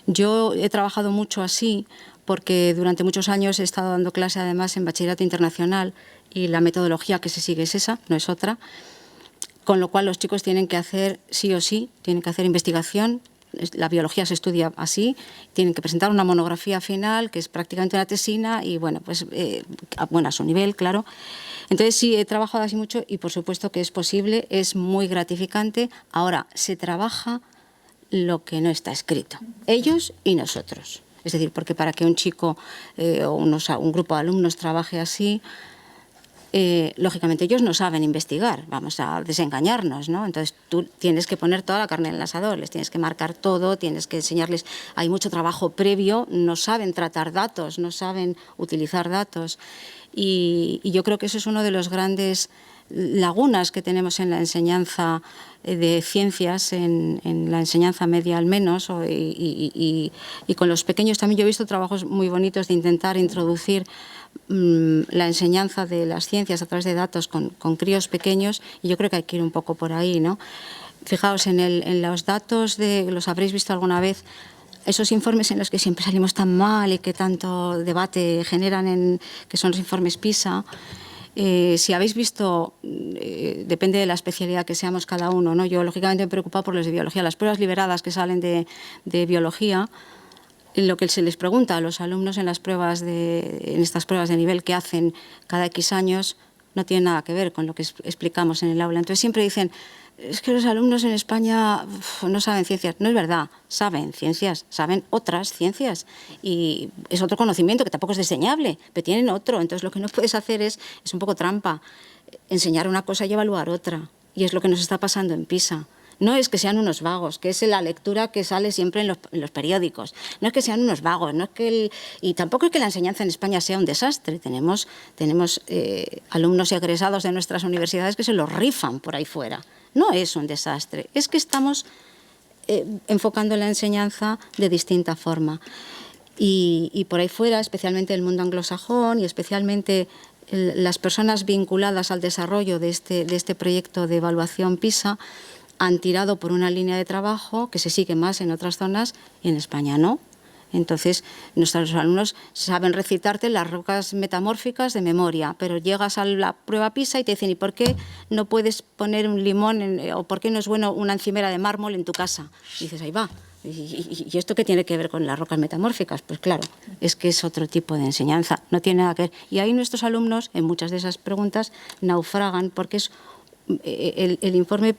Yo he trabajado mucho así porque durante muchos años he estado dando clase además en bachillerato internacional y la metodología que se sigue es esa, no es otra. Con lo cual los chicos tienen que hacer sí o sí, tienen que hacer investigación, la biología se estudia así, tienen que presentar una monografía final, que es prácticamente una tesina, y bueno, pues a su nivel, claro. Entonces sí, he trabajado así mucho y por supuesto que es posible, es muy gratificante. Ahora, se trabaja lo que no está escrito, ellos y nosotros. Es decir, porque para que un chico o un grupo de alumnos trabaje así, lógicamente ellos no saben investigar, vamos a desengañarnos, ¿no? Entonces tú tienes que poner toda la carne en el asador, les tienes que marcar todo, tienes que enseñarles, hay mucho trabajo previo, no saben tratar datos, no saben utilizar datos, y yo creo que eso es uno de los grandes lagunas que tenemos en la enseñanza de ciencias, en la enseñanza media al menos, y con los pequeños también. Yo he visto trabajos muy bonitos de intentar introducir la enseñanza de las ciencias a través de datos con críos pequeños, y yo creo que hay que ir un poco por ahí, ¿no? Fijaos, en los datos, los habréis visto alguna vez, esos informes en los que siempre salimos tan mal y que tanto debate generan, que son los informes PISA. Si habéis visto, depende de la especialidad que seamos cada uno, ¿no? Yo lógicamente me he preocupado por los de biología. Las pruebas liberadas que salen de biología, lo que se les pregunta a los alumnos en estas pruebas de nivel que hacen cada X años, no tiene nada que ver con lo que explicamos en el aula. Entonces siempre dicen, es que los alumnos en España no saben ciencias. No es verdad, saben ciencias, saben otras ciencias, y es otro conocimiento que tampoco es diseñable, pero tienen otro. Entonces lo que no puedes hacer es un poco trampa, enseñar una cosa y evaluar otra, y es lo que nos está pasando en PISA. No es que sean unos vagos, que es la lectura que sale siempre en los periódicos. No es que sean unos vagos, no es que y tampoco es que la enseñanza en España sea un desastre. Tenemos alumnos egresados de nuestras universidades que se los rifan por ahí fuera. No es un desastre, es que estamos enfocando la enseñanza de distinta forma. Y por ahí fuera, especialmente el mundo anglosajón y especialmente las personas vinculadas al desarrollo de este proyecto de evaluación PISA, han tirado por una línea de trabajo que se sigue más en otras zonas y en España no. Entonces, nuestros alumnos saben recitarte las rocas metamórficas de memoria, pero llegas a la prueba PISA y te dicen, ¿y por qué no puedes poner un limón o por qué no es bueno una encimera de mármol en tu casa? Y dices, ahí va. ¿Y esto qué tiene que ver con las rocas metamórficas? Pues claro, es que es otro tipo de enseñanza, no tiene nada que ver. Y ahí nuestros alumnos, en muchas de esas preguntas, naufragan porque es el informe,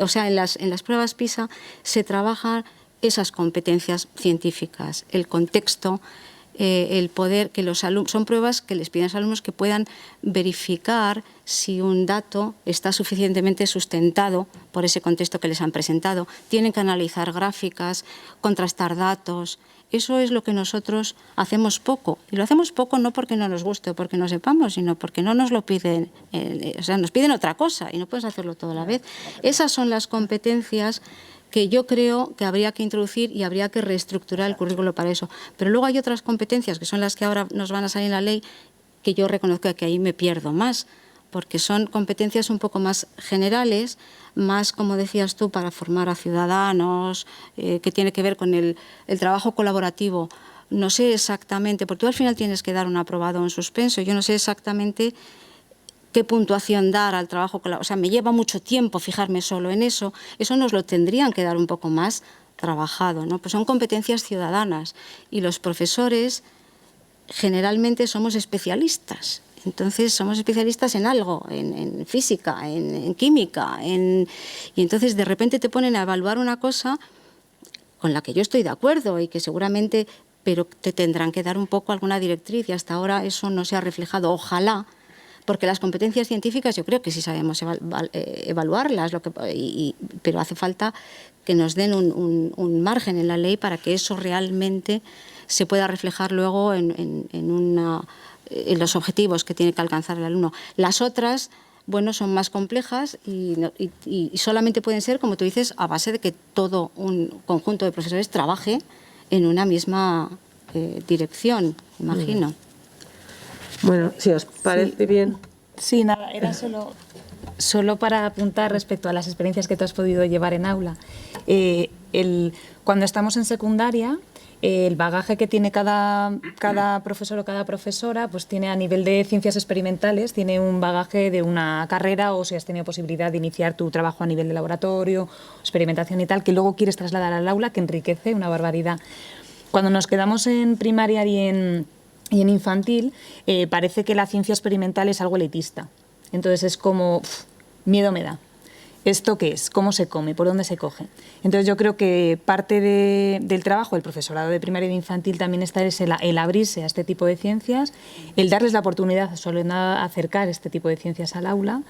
o sea, en las pruebas PISA se trabajan esas competencias científicas, el contexto, el poder, que los alumnos, son pruebas que les piden a los alumnos que puedan verificar si un dato está suficientemente sustentado por ese contexto que les han presentado. Tienen que analizar gráficas, contrastar datos. Eso es lo que nosotros hacemos poco. Y lo hacemos poco no porque no nos guste o porque no sepamos, sino porque no nos lo piden. O sea, nos piden otra cosa y no puedes hacerlo todo a la vez. Esas son las competencias que yo creo que habría que introducir y habría que reestructurar el currículo para eso. Pero luego hay otras competencias que son las que ahora nos van a salir en la ley, que yo reconozco que ahí me pierdo más, porque son competencias un poco más generales, más, como decías tú, para formar a ciudadanos, que tiene que ver con el trabajo colaborativo. No sé exactamente, porque tú al final tienes que dar un aprobado o un suspenso, yo no sé exactamente qué puntuación dar al trabajo, o sea, me lleva mucho tiempo fijarme solo en eso, eso nos lo tendrían que dar un poco más trabajado, ¿no? Pues son competencias ciudadanas y los profesores generalmente somos especialistas. Entonces somos especialistas en algo, en física, en química, y entonces de repente te ponen a evaluar una cosa con la que yo estoy de acuerdo y que seguramente, pero te tendrán que dar un poco alguna directriz y hasta ahora eso no se ha reflejado, ojalá, porque las competencias científicas yo creo que sí sabemos evaluarlas, pero hace falta que nos den un margen en la ley para que eso realmente se pueda reflejar luego en los objetivos que tiene que alcanzar el alumno. Las otras, bueno, son más complejas y solamente pueden ser, como tú dices, a base de que todo un conjunto de profesores trabaje en una misma dirección, imagino. Bueno, si os parece bien. Sí, nada, era solo para apuntar respecto a las experiencias que tú has podido llevar en aula. Cuando estamos en secundaria, el bagaje que tiene cada profesor o cada profesora, pues tiene a nivel de ciencias experimentales, tiene un bagaje de una carrera, o si has tenido posibilidad de iniciar tu trabajo a nivel de laboratorio, experimentación y tal, que luego quieres trasladar al aula, que enriquece una barbaridad. Cuando nos quedamos en primaria y en infantil, parece que la ciencia experimental es algo elitista. Entonces es como, miedo me da. ¿Esto qué es? ¿Cómo se come? ¿Por dónde se coge? Entonces yo creo que parte del trabajo del profesorado de primaria y de infantil también está el abrirse a este tipo de ciencias, el darles la oportunidad a acercar este tipo de ciencias al aula,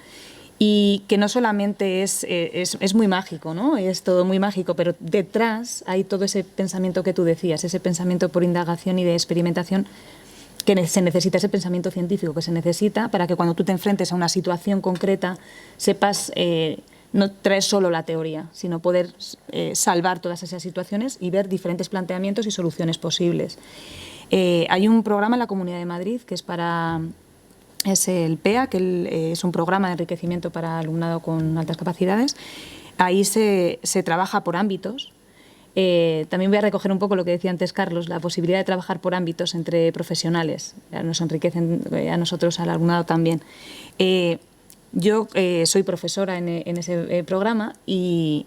y que no solamente es muy mágico, ¿no? Es todo muy mágico, pero detrás hay todo ese pensamiento que tú decías, ese pensamiento por indagación y de experimentación, que se necesita, ese pensamiento científico que se necesita para que cuando tú te enfrentes a una situación concreta sepas no traer solo la teoría, sino poder salvar todas esas situaciones y ver diferentes planteamientos y soluciones posibles. Hay un programa en la Comunidad de Madrid que es el PEA, que es un programa de enriquecimiento para alumnado con altas capacidades. Ahí se trabaja por ámbitos. También voy a recoger un poco lo que decía antes Carlos, la posibilidad de trabajar por ámbitos entre profesionales. Nos enriquecen a nosotros, al alumnado también. Yo soy profesora en ese programa y,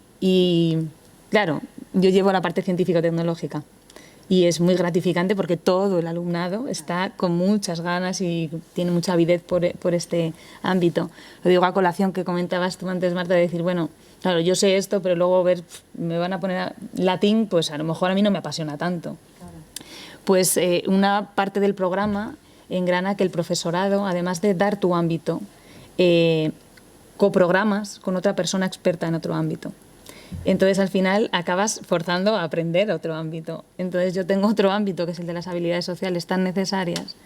claro, yo llevo la parte científico-tecnológica y es muy gratificante porque todo el alumnado está con muchas ganas y tiene mucha avidez por este ámbito. Lo digo a colación que comentabas tú antes, Marta, de decir, bueno, claro, yo sé esto, pero luego me van a poner latín, pues a lo mejor a mí no me apasiona tanto. Claro. Pues una parte del programa engrana que el profesorado, además de dar tu ámbito, coprogramas con otra persona experta en otro ámbito. Entonces, al final, acabas forzando a aprender otro ámbito. Entonces, yo tengo otro ámbito, que es el de las habilidades sociales tan necesarias,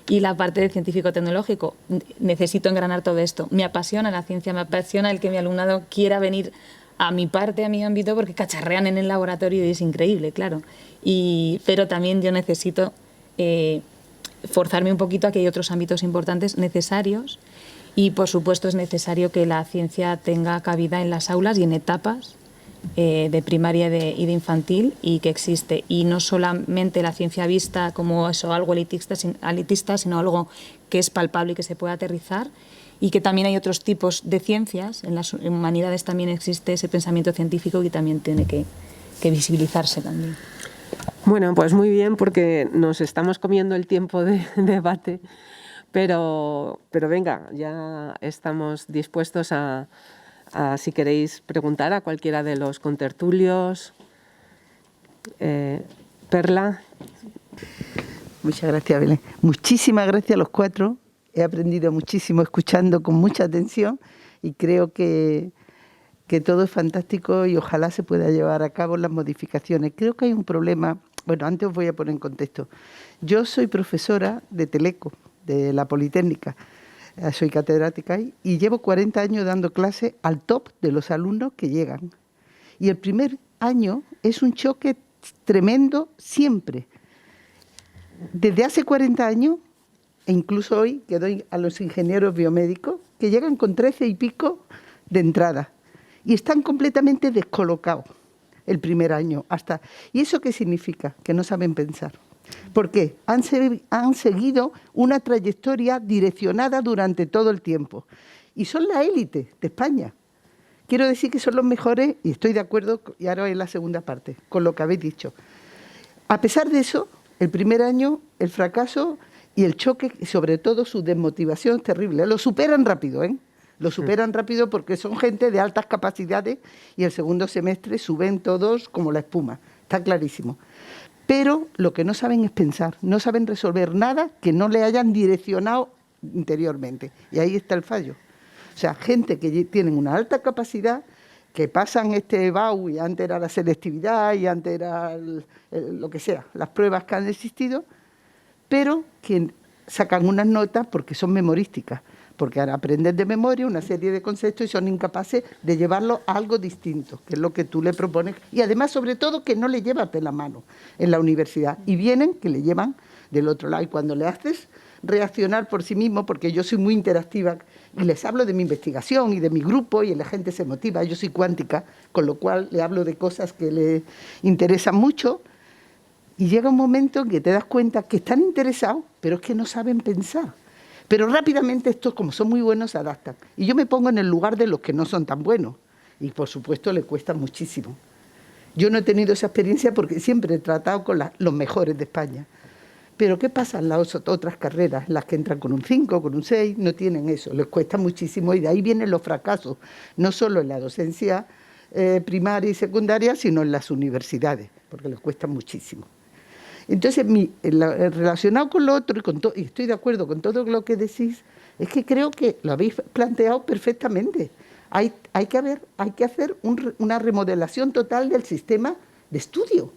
y la parte de científico-tecnológico. Necesito engranar todo esto. Me apasiona la ciencia, me apasiona el que mi alumnado quiera venir a mi parte, a mi ámbito, porque cacharrean en el laboratorio y es increíble, claro. Pero también yo necesito forzarme un poquito a que hay otros ámbitos importantes necesarios. Y, por supuesto, es necesario que la ciencia tenga cabida en las aulas y en etapas de primaria y de infantil, y que existe. Y no solamente la ciencia vista como eso, algo elitista, sino algo que es palpable y que se puede aterrizar, y que también hay otros tipos de ciencias. En las humanidades también existe ese pensamiento científico y también tiene que visibilizarse también. Bueno, pues muy bien, porque nos estamos comiendo el tiempo de debate. Pero venga, ya estamos dispuestos a si queréis preguntar a cualquiera de los contertulios. Perla. Muchas gracias, Belén. Muchísimas gracias a los cuatro. He aprendido muchísimo escuchando con mucha atención y creo que todo es fantástico y ojalá se pueda llevar a cabo las modificaciones. Creo que hay un problema. Bueno, antes os voy a poner en contexto. Yo soy profesora de Teleco, de la Politécnica, soy catedrática ahí, y llevo 40 años dando clases al top de los alumnos que llegan. Y el primer año es un choque tremendo siempre. Desde hace 40 años, e incluso hoy, que doy a los ingenieros biomédicos, que llegan con 13 y pico de entrada, y están completamente descolocados el primer año. ¿Y eso qué significa? Que no saben pensar. ¿Por qué? Han seguido una trayectoria direccionada durante todo el tiempo. Y son la élite de España. Quiero decir que son los mejores, y estoy de acuerdo, y ahora en la segunda parte, con lo que habéis dicho. A pesar de eso, el primer año, el fracaso y el choque, y sobre todo su desmotivación es terrible. Lo superan rápido, ¿eh? Lo superan rápido porque son gente de altas capacidades y el segundo semestre suben todos como la espuma. Está clarísimo. Pero lo que no saben es pensar, no saben resolver nada que no le hayan direccionado interiormente. Y ahí está el fallo. O sea, gente que tienen una alta capacidad, que pasan este BAU, y antes era la selectividad, y antes era lo que sea, las pruebas que han existido, pero que sacan unas notas porque son memorísticas, porque ahora aprenden de memoria una serie de conceptos y son incapaces de llevarlo a algo distinto, que es lo que tú le propones. Y además, sobre todo, que no le llevas de la mano en la universidad. Y vienen que le llevan del otro lado. Y cuando le haces reaccionar por sí mismo, porque yo soy muy interactiva y les hablo de mi investigación y de mi grupo y la gente se motiva, yo soy cuántica, con lo cual le hablo de cosas que le interesan mucho, Y llega un momento en que te das cuenta que están interesados, pero es que no saben pensar. Pero rápidamente estos, como son muy buenos, se adaptan. Y yo me pongo en el lugar de los que no son tan buenos. Y por supuesto le cuesta muchísimo. Yo no he tenido esa experiencia porque siempre he tratado con los mejores de España. Pero ¿qué pasa en las otras carreras? Las que entran con un 5, con un 6, no tienen eso. Les cuesta muchísimo y de ahí vienen los fracasos. No solo en la docencia primaria y secundaria, sino en las universidades, porque les cuesta muchísimo. Entonces, relacionado con lo otro, y estoy de acuerdo con todo lo que decís, es que creo que lo habéis planteado perfectamente. Hay que hacer una remodelación total del sistema de estudio.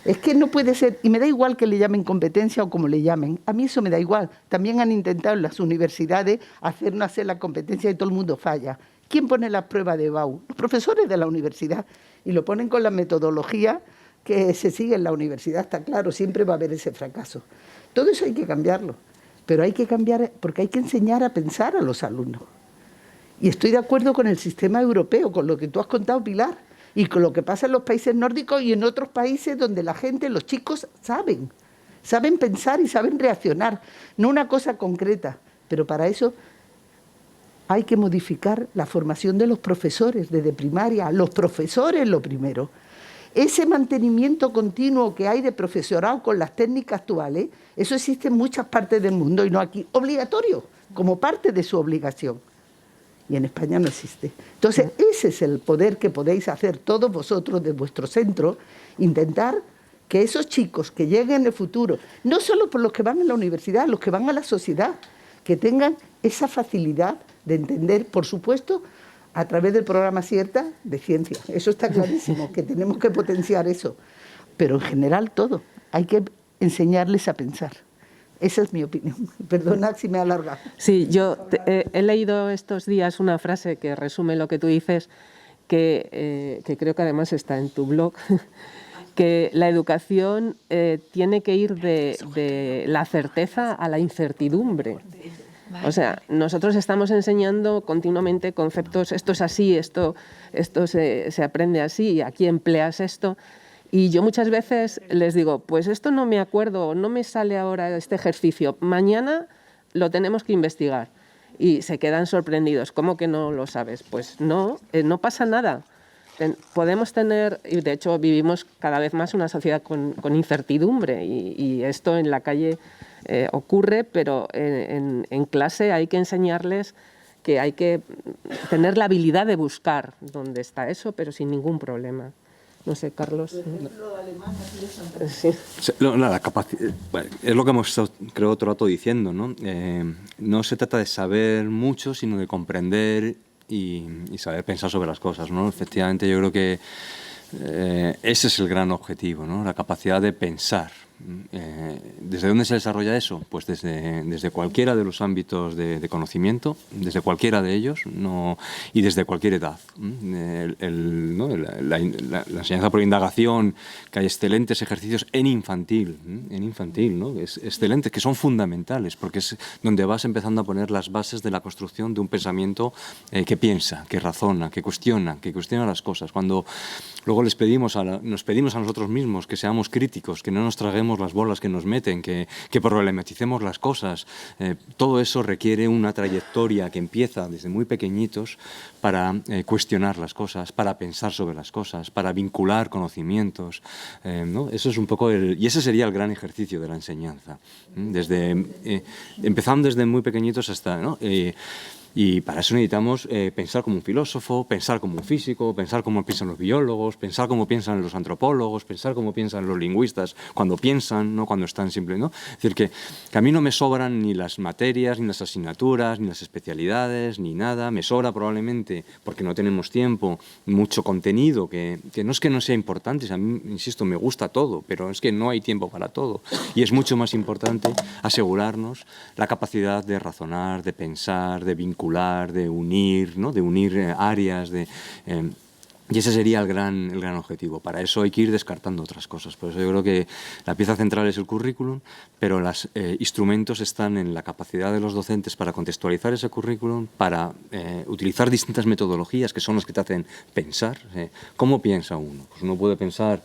Es que no puede ser, y me da igual que le llamen competencia o como le llamen, a mí eso me da igual. También han intentado en las universidades hacer la competencia y todo el mundo falla. ¿Quién pone la prueba de BAU? Los profesores de la universidad, y lo ponen con la metodología que se sigue en la universidad, está claro, siempre va a haber ese fracaso. Todo eso hay que cambiarlo, pero hay que cambiar porque hay que enseñar a pensar a los alumnos. Y estoy de acuerdo con el sistema europeo, con lo que tú has contado, Pilar, y con lo que pasa en los países nórdicos y en otros países donde la gente, los chicos, saben pensar y saben reaccionar, no una cosa concreta, pero para eso hay que modificar la formación de los profesores desde primaria, los profesores lo primero. Ese mantenimiento continuo que hay de profesorado con las técnicas actuales, eso existe en muchas partes del mundo y no aquí, obligatorio, como parte de su obligación. Y en España no existe. Entonces, ese es el poder que podéis hacer todos vosotros de vuestro centro, intentar que esos chicos que lleguen en el futuro, no solo por los que van a la universidad, los que van a la sociedad, que tengan esa facilidad de entender, por supuesto, a través del programa Cierta de ciencia. Eso está clarísimo, que tenemos que potenciar eso. Pero en general todo, hay que enseñarles a pensar. Esa es mi opinión. Perdona si me he alargado. Sí, yo he leído estos días una frase que resume lo que tú dices, que creo que además está en tu blog, que la educación tiene que ir de la certeza a la incertidumbre. O sea, nosotros estamos enseñando continuamente conceptos, esto es así, esto se aprende así, aquí empleas esto. Y yo muchas veces les digo, pues esto no me acuerdo, no me sale ahora este ejercicio, mañana lo tenemos que investigar. Y se quedan sorprendidos, ¿cómo que no lo sabes? Pues no pasa nada. Podemos tener, y de hecho vivimos cada vez más una sociedad con incertidumbre y esto en la calle ocurre, pero en clase hay que enseñarles que hay que tener la habilidad de buscar dónde está eso, pero sin ningún problema. No sé, Carlos. Sí. La capacidad, es lo que hemos estado, creo, otro rato diciendo, ¿no? No se trata de saber mucho, sino de comprender y saber pensar sobre las cosas, ¿no? Efectivamente, yo creo que ese es el gran objetivo, ¿no? La capacidad de pensar. ¿Desde dónde se desarrolla eso? Pues desde cualquiera de los ámbitos de conocimiento, desde cualquiera de ellos, y desde cualquier edad. La enseñanza por indagación, que hay excelentes ejercicios en infantil, ¿no? Excelentes, que son fundamentales, porque es donde vas empezando a poner las bases de la construcción de un pensamiento que piensa, que razona, que cuestiona las cosas. Cuando luego nos pedimos a nosotros mismos que seamos críticos, que no nos traguemos las bolas que nos meten, que problematicemos las cosas. Todo eso requiere una trayectoria que empieza desde muy pequeñitos para cuestionar las cosas, para pensar sobre las cosas, para vincular conocimientos, ¿no? Eso es un poco y ese sería el gran ejercicio de la enseñanza, empezando desde muy pequeñitos hasta, ¿no? Y para eso necesitamos pensar como un filósofo, pensar como un físico, pensar como piensan los biólogos, pensar como piensan los antropólogos, pensar como piensan los lingüistas, cuando piensan, no cuando están simples, ¿no? Es decir, que a mí no me sobran ni las materias, ni las asignaturas, ni las especialidades, ni nada. Me sobra probablemente, porque no tenemos tiempo, mucho contenido, que no es que no sea importante, a mí, insisto, me gusta todo, pero es que no hay tiempo para todo. Y es mucho más importante asegurarnos la capacidad de razonar, de pensar, de vincular, de unir, ¿no? De unir áreas, y ese sería el gran objetivo. Para eso hay que ir descartando otras cosas. Por eso yo creo que la pieza central es el currículum, pero los instrumentos están en la capacidad de los docentes para contextualizar ese currículum, para utilizar distintas metodologías que son las que te hacen pensar. ¿Cómo piensa uno? Pues uno puede pensar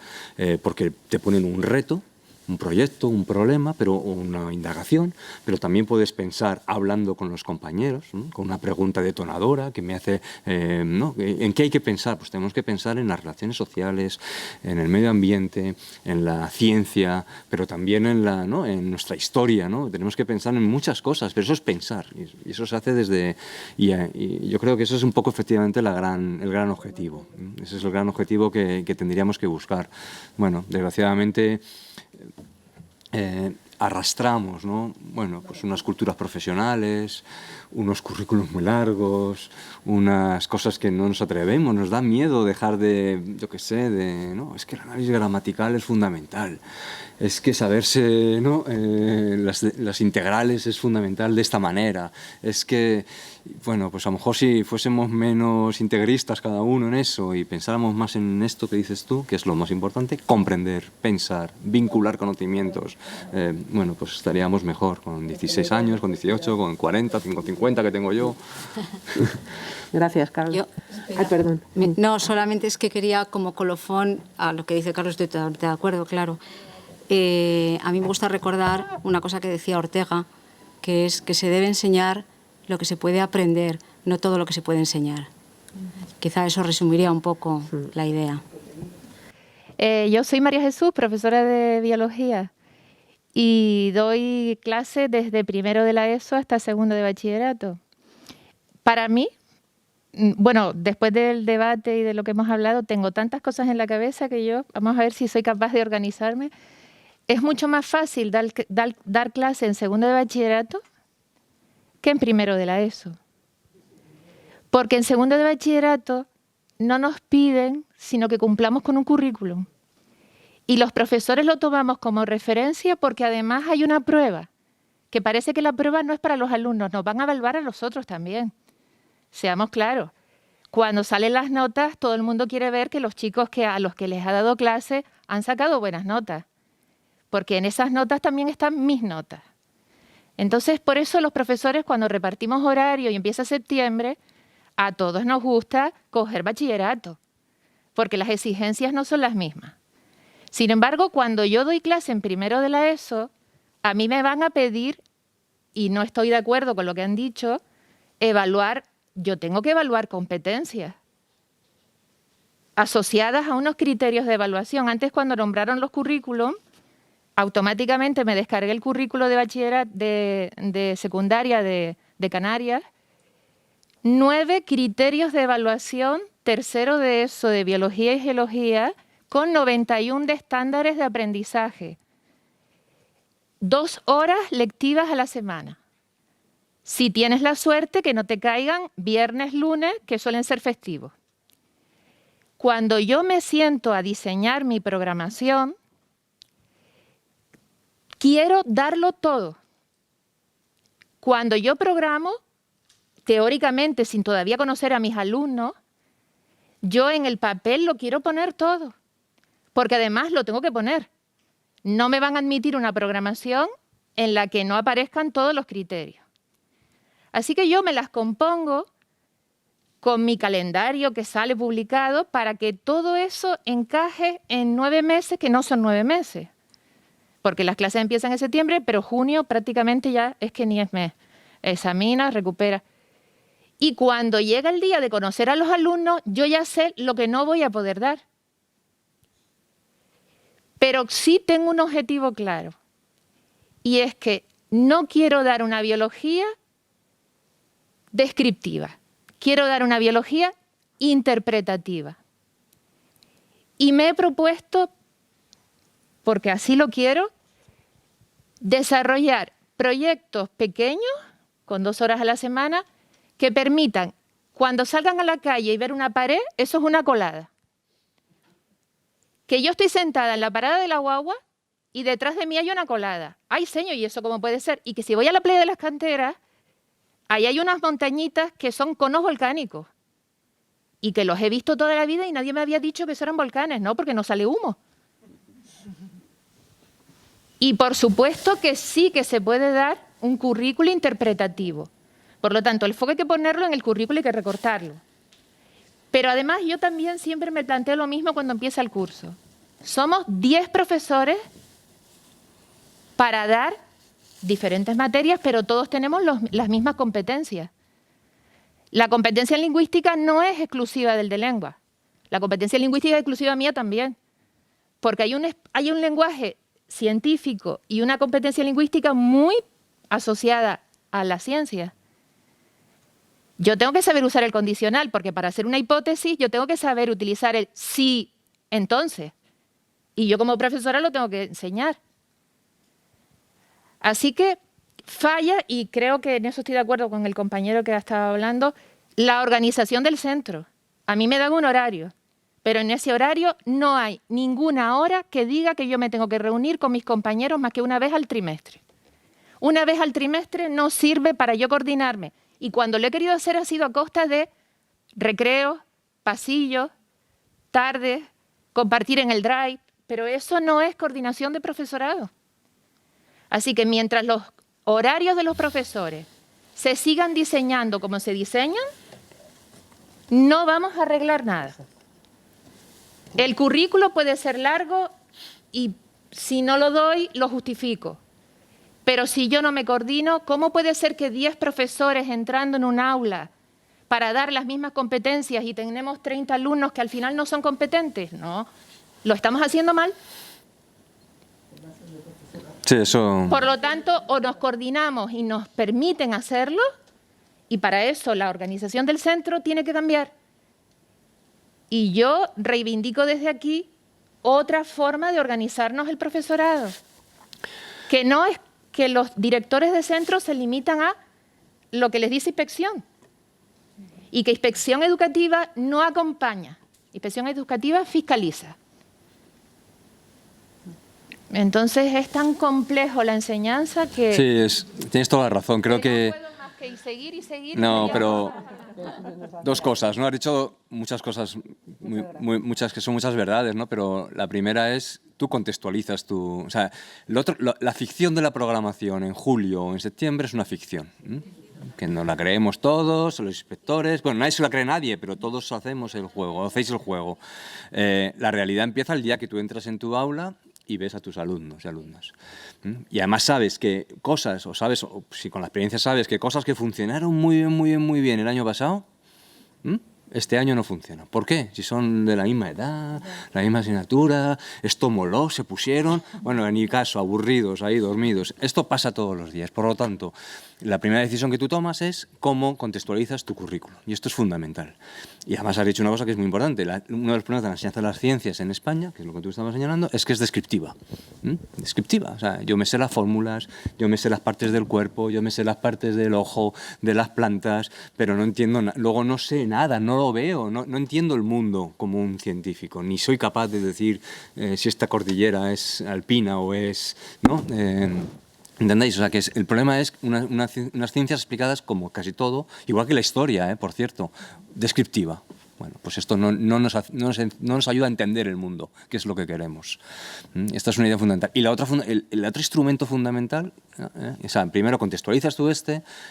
porque te ponen un reto, un proyecto, un problema, pero una indagación, pero también puedes pensar hablando con los compañeros, ¿no? Con una pregunta detonadora que me hace, ¿no? ¿En qué hay que pensar? Pues tenemos que pensar en las relaciones sociales, en el medio ambiente, en la ciencia, pero también ¿no? en nuestra historia, ¿no? Tenemos que pensar en muchas cosas, pero eso es pensar, y eso se hace desde... Y yo creo que eso es un poco efectivamente el gran objetivo. Ese es el gran objetivo que tendríamos que buscar. Bueno, desgraciadamente arrastramos, ¿no? Bueno, pues unas culturas profesionales, unos currículos muy largos, unas cosas que no nos atrevemos, nos da miedo dejar de, yo qué sé, no, es que el análisis gramatical es fundamental, es que saberse, ¿no? las integrales es fundamental de esta manera, es que, bueno, pues a lo mejor si fuésemos menos integristas cada uno en eso y pensáramos más en esto que dices tú, que es lo más importante, comprender, pensar, vincular conocimientos, bueno, pues estaríamos mejor con 16 años, con 18, con 40, con 50 que tengo yo. Gracias, Carlos. Ay, perdón. No, solamente es que quería, como colofón, a lo que dice Carlos, estoy totalmente de acuerdo, claro. A mí me gusta recordar una cosa que decía Ortega, que es que se debe enseñar lo que se puede aprender, no todo lo que se puede enseñar. Quizá eso resumiría un poco la idea. Yo soy María Jesús, profesora de biología, y doy clases desde primero de la ESO hasta segundo de bachillerato. Para mí, bueno, después del debate y de lo que hemos hablado, tengo tantas cosas en la cabeza que vamos a ver si soy capaz de organizarme. Es mucho más fácil dar clase en segundo de bachillerato que en primero de la ESO. Porque en segundo de bachillerato no nos piden, sino que cumplamos con un currículum. Y los profesores lo tomamos como referencia porque además hay una prueba, que parece que la prueba no es para los alumnos, nos van a evaluar a nosotros también. Seamos claros. Cuando salen las notas, todo el mundo quiere ver que los chicos a los que les ha dado clase han sacado buenas notas. Porque en esas notas también están mis notas. Entonces, por eso los profesores, cuando repartimos horario y empieza septiembre, a todos nos gusta coger bachillerato, porque las exigencias no son las mismas. Sin embargo, cuando yo doy clase en primero de la ESO, a mí me van a pedir, y no estoy de acuerdo con lo que han dicho, yo tengo que evaluar competencias asociadas a unos criterios de evaluación. Antes, cuando nombraron los currículum, automáticamente me descargué el currículo de bachillerato de secundaria de Canarias, 9 criterios de evaluación, tercero de ESO de biología y geología, con 91 de estándares de aprendizaje. 2 horas lectivas a la semana. Si tienes la suerte que no te caigan viernes, lunes, que suelen ser festivos. Cuando yo me siento a diseñar mi programación, quiero darlo todo. Cuando yo programo, teóricamente, sin todavía conocer a mis alumnos, yo en el papel lo quiero poner todo, porque además lo tengo que poner. No me van a admitir una programación en la que no aparezcan todos los criterios. Así que yo me las compongo con mi calendario que sale publicado para que todo eso encaje en 9 meses, que no son 9 meses. Porque las clases empiezan en septiembre, pero junio prácticamente ya es que ni es mes. Examina, recupera. Y cuando llega el día de conocer a los alumnos, yo ya sé lo que no voy a poder dar. Pero sí tengo un objetivo claro. Y es que no quiero dar una biología descriptiva. Quiero dar una biología interpretativa. Y me he propuesto, porque así lo quiero, desarrollar proyectos pequeños, con 2 horas a la semana, que permitan, cuando salgan a la calle y ver una pared, eso es una colada. Que yo estoy sentada en la parada de la guagua y detrás de mí hay una colada. Ay, señor, ¿y eso cómo puede ser? Y que si voy a la playa de las Canteras, ahí hay unas montañitas que son conos volcánicos. Y que los he visto toda la vida y nadie me había dicho que eso eran volcanes, ¿no? Porque no sale humo. Y por supuesto que sí que se puede dar un currículo interpretativo. Por lo tanto, el foco hay que ponerlo en el currículo y hay que recortarlo. Pero además yo también siempre me planteo lo mismo cuando empieza el curso. Somos 10 profesores para dar diferentes materias, pero todos tenemos las mismas competencias. La competencia lingüística no es exclusiva del de lengua. La competencia lingüística es exclusiva mía también, porque hay un lenguaje científico y una competencia lingüística muy asociada a la ciencia. Yo tengo que saber usar el condicional, porque para hacer una hipótesis yo tengo que saber utilizar el sí, entonces. Y yo como profesora lo tengo que enseñar. Así que falla, y creo que en eso estoy de acuerdo con el compañero que ha estado hablando, la organización del centro. A mí me dan un horario, pero en ese horario no hay ninguna hora que diga que yo me tengo que reunir con mis compañeros más que una vez al trimestre. Una vez al trimestre no sirve para yo coordinarme. Y cuando lo he querido hacer ha sido a costa de recreos, pasillos, tardes, compartir en el drive, pero eso no es coordinación de profesorado. Así que mientras los horarios de los profesores se sigan diseñando como se diseñan, no vamos a arreglar nada. El currículo puede ser largo y si no lo doy, lo justifico. Pero si yo no me coordino, ¿cómo puede ser que 10 profesores entrando en un aula para dar las mismas competencias y tenemos 30 alumnos que al final no son competentes? No, lo estamos haciendo mal. Sí, eso. Por lo tanto, o nos coordinamos y nos permiten hacerlo, y para eso la organización del centro tiene que cambiar. Y yo reivindico desde aquí otra forma de organizarnos el profesorado, que no es que los directores de centros se limitan a lo que les dice inspección, y que inspección educativa no acompaña, inspección educativa fiscaliza. Entonces es tan complejo la enseñanza que... Sí, tienes toda la razón. Creo que... No puedo más que seguir y seguir. No, pero dos cosas, ¿no? Has dicho muchas cosas, muchas que son muchas verdades, ¿no? Pero la primera es, tú contextualizas tu... O sea, la ficción de la programación en julio o en septiembre es una ficción, ¿eh? Que no la creemos todos, los inspectores... Bueno, nadie se la cree nadie, pero todos hacemos el juego, hacéis el juego. La realidad empieza el día que tú entras en tu aula y ves a tus alumnos y alumnas. Y además sabes que cosas, o si con la experiencia sabes que cosas que funcionaron muy bien el año pasado, este año no funcionan. ¿Por qué? Si son de la misma edad, la misma asignatura, esto moló, se pusieron, bueno, en mi caso, aburridos, ahí dormidos. Esto pasa todos los días. Por lo tanto, la primera decisión que tú tomas es cómo contextualizas tu currículo. Y esto es fundamental. Y además has dicho una cosa que es muy importante. Uno de los problemas de la enseñanza de las ciencias en España, que es lo que tú estabas señalando, es que es descriptiva. Descriptiva. O sea, yo me sé las fórmulas, yo me sé las partes del cuerpo, yo me sé las partes del ojo, de las plantas, pero no entiendo nada. Luego no sé nada, no lo veo, no entiendo el mundo como un científico, ni soy capaz de decir si esta cordillera es alpina o es... ¿no? ¿Entendéis? O sea, que el problema es unas ciencias explicadas como casi todo, igual que la historia, por cierto, descriptiva. Bueno, pues esto no nos ayuda a entender el mundo, que es lo que queremos. Esta es una idea fundamental. Y el otro instrumento fundamental, o sea, primero contextualizas tú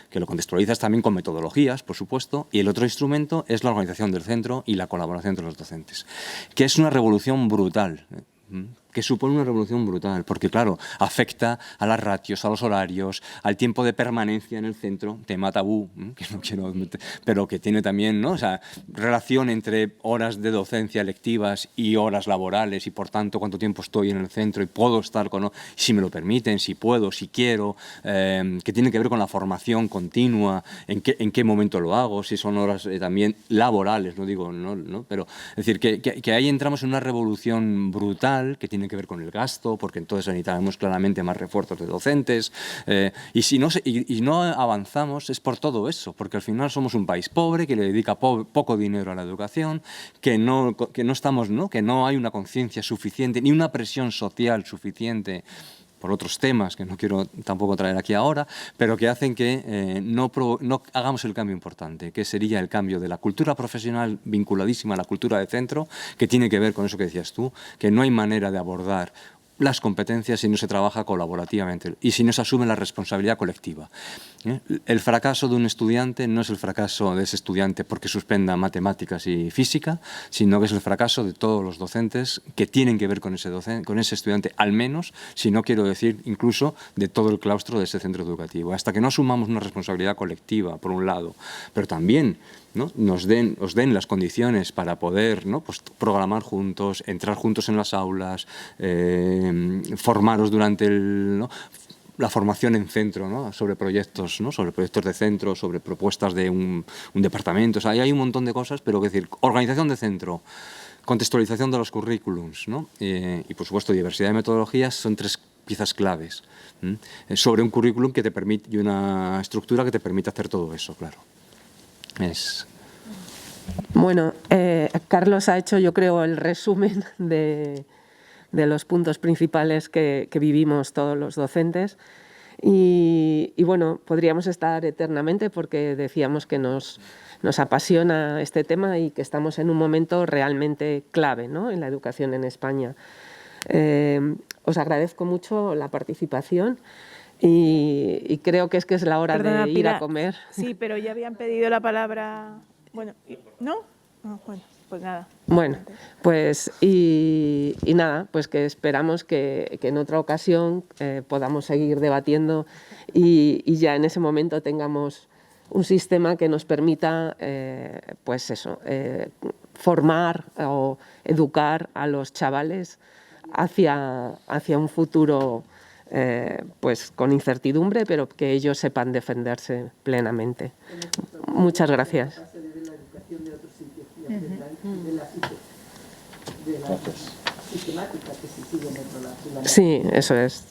que lo contextualizas también con metodologías, por supuesto, y el otro instrumento es la organización del centro y la colaboración entre los docentes, que es una revolución brutal, que supone una revolución brutal, porque claro, afecta a las ratios, a los horarios, al tiempo de permanencia en el centro, tema tabú, que no quiero meter, pero que tiene también, ¿no? O sea, relación entre horas de docencia lectivas y horas laborales, y por tanto cuánto tiempo estoy en el centro y puedo estar con, si me lo permiten, si puedo, si quiero, que tiene que ver con la formación continua, en qué momento lo hago, si son horas también laborales, no digo, no, pero es decir, que ahí entramos en una revolución brutal que tiene que ver con el gasto, porque entonces necesitamos claramente más refuerzos de docentes, y si no avanzamos es por todo eso, porque al final somos un país pobre que le dedica poco dinero a la educación, que no estamos, ¿no? Que no hay una conciencia suficiente ni una presión social suficiente por otros temas que no quiero tampoco traer aquí ahora, pero que hacen que no hagamos el cambio importante, que sería el cambio de la cultura profesional vinculadísima a la cultura de centro, que tiene que ver con eso que decías tú, que no hay manera de abordar las competencias si no se trabaja colaborativamente y si no se asume la responsabilidad colectiva. El fracaso de un estudiante no es el fracaso de ese estudiante porque suspenda matemáticas y física, sino que es el fracaso de todos los docentes que tienen que ver con ese estudiante, al menos, si no quiero decir incluso de todo el claustro de ese centro educativo. Hasta que no asumamos una responsabilidad colectiva, por un lado, pero también, ¿no?, os den las condiciones para poder, ¿no?, pues, programar juntos, entrar juntos en las aulas, formaros durante la formación en centro, ¿no?, sobre proyectos, ¿no?, sobre proyectos de centro, sobre propuestas de un departamento. O sea, ahí hay un montón de cosas, pero es decir, organización de centro, contextualización de los currículums, ¿no?, y por supuesto diversidad de metodologías son tres piezas claves sobre un currículum que te permite, y una estructura que te permite hacer todo eso, claro. Bueno, Carlos ha hecho, yo creo, el resumen de los puntos principales que vivimos todos los docentes y bueno, podríamos estar eternamente porque decíamos que nos apasiona este tema y que estamos en un momento realmente clave, ¿no?, en la educación en España. Os agradezco mucho la participación. Y creo que es la hora de ir Pilar, a comer. Sí, pero ya habían pedido la palabra. Bueno, ¿no? Bueno, pues nada. Bueno, pues y nada, pues que esperamos que en otra ocasión podamos seguir debatiendo y ya en ese momento tengamos un sistema que nos permita, pues eso, formar o educar a los chavales hacia un futuro pues con incertidumbre, pero que ellos sepan defenderse plenamente. Muchas gracias. Sí, eso es.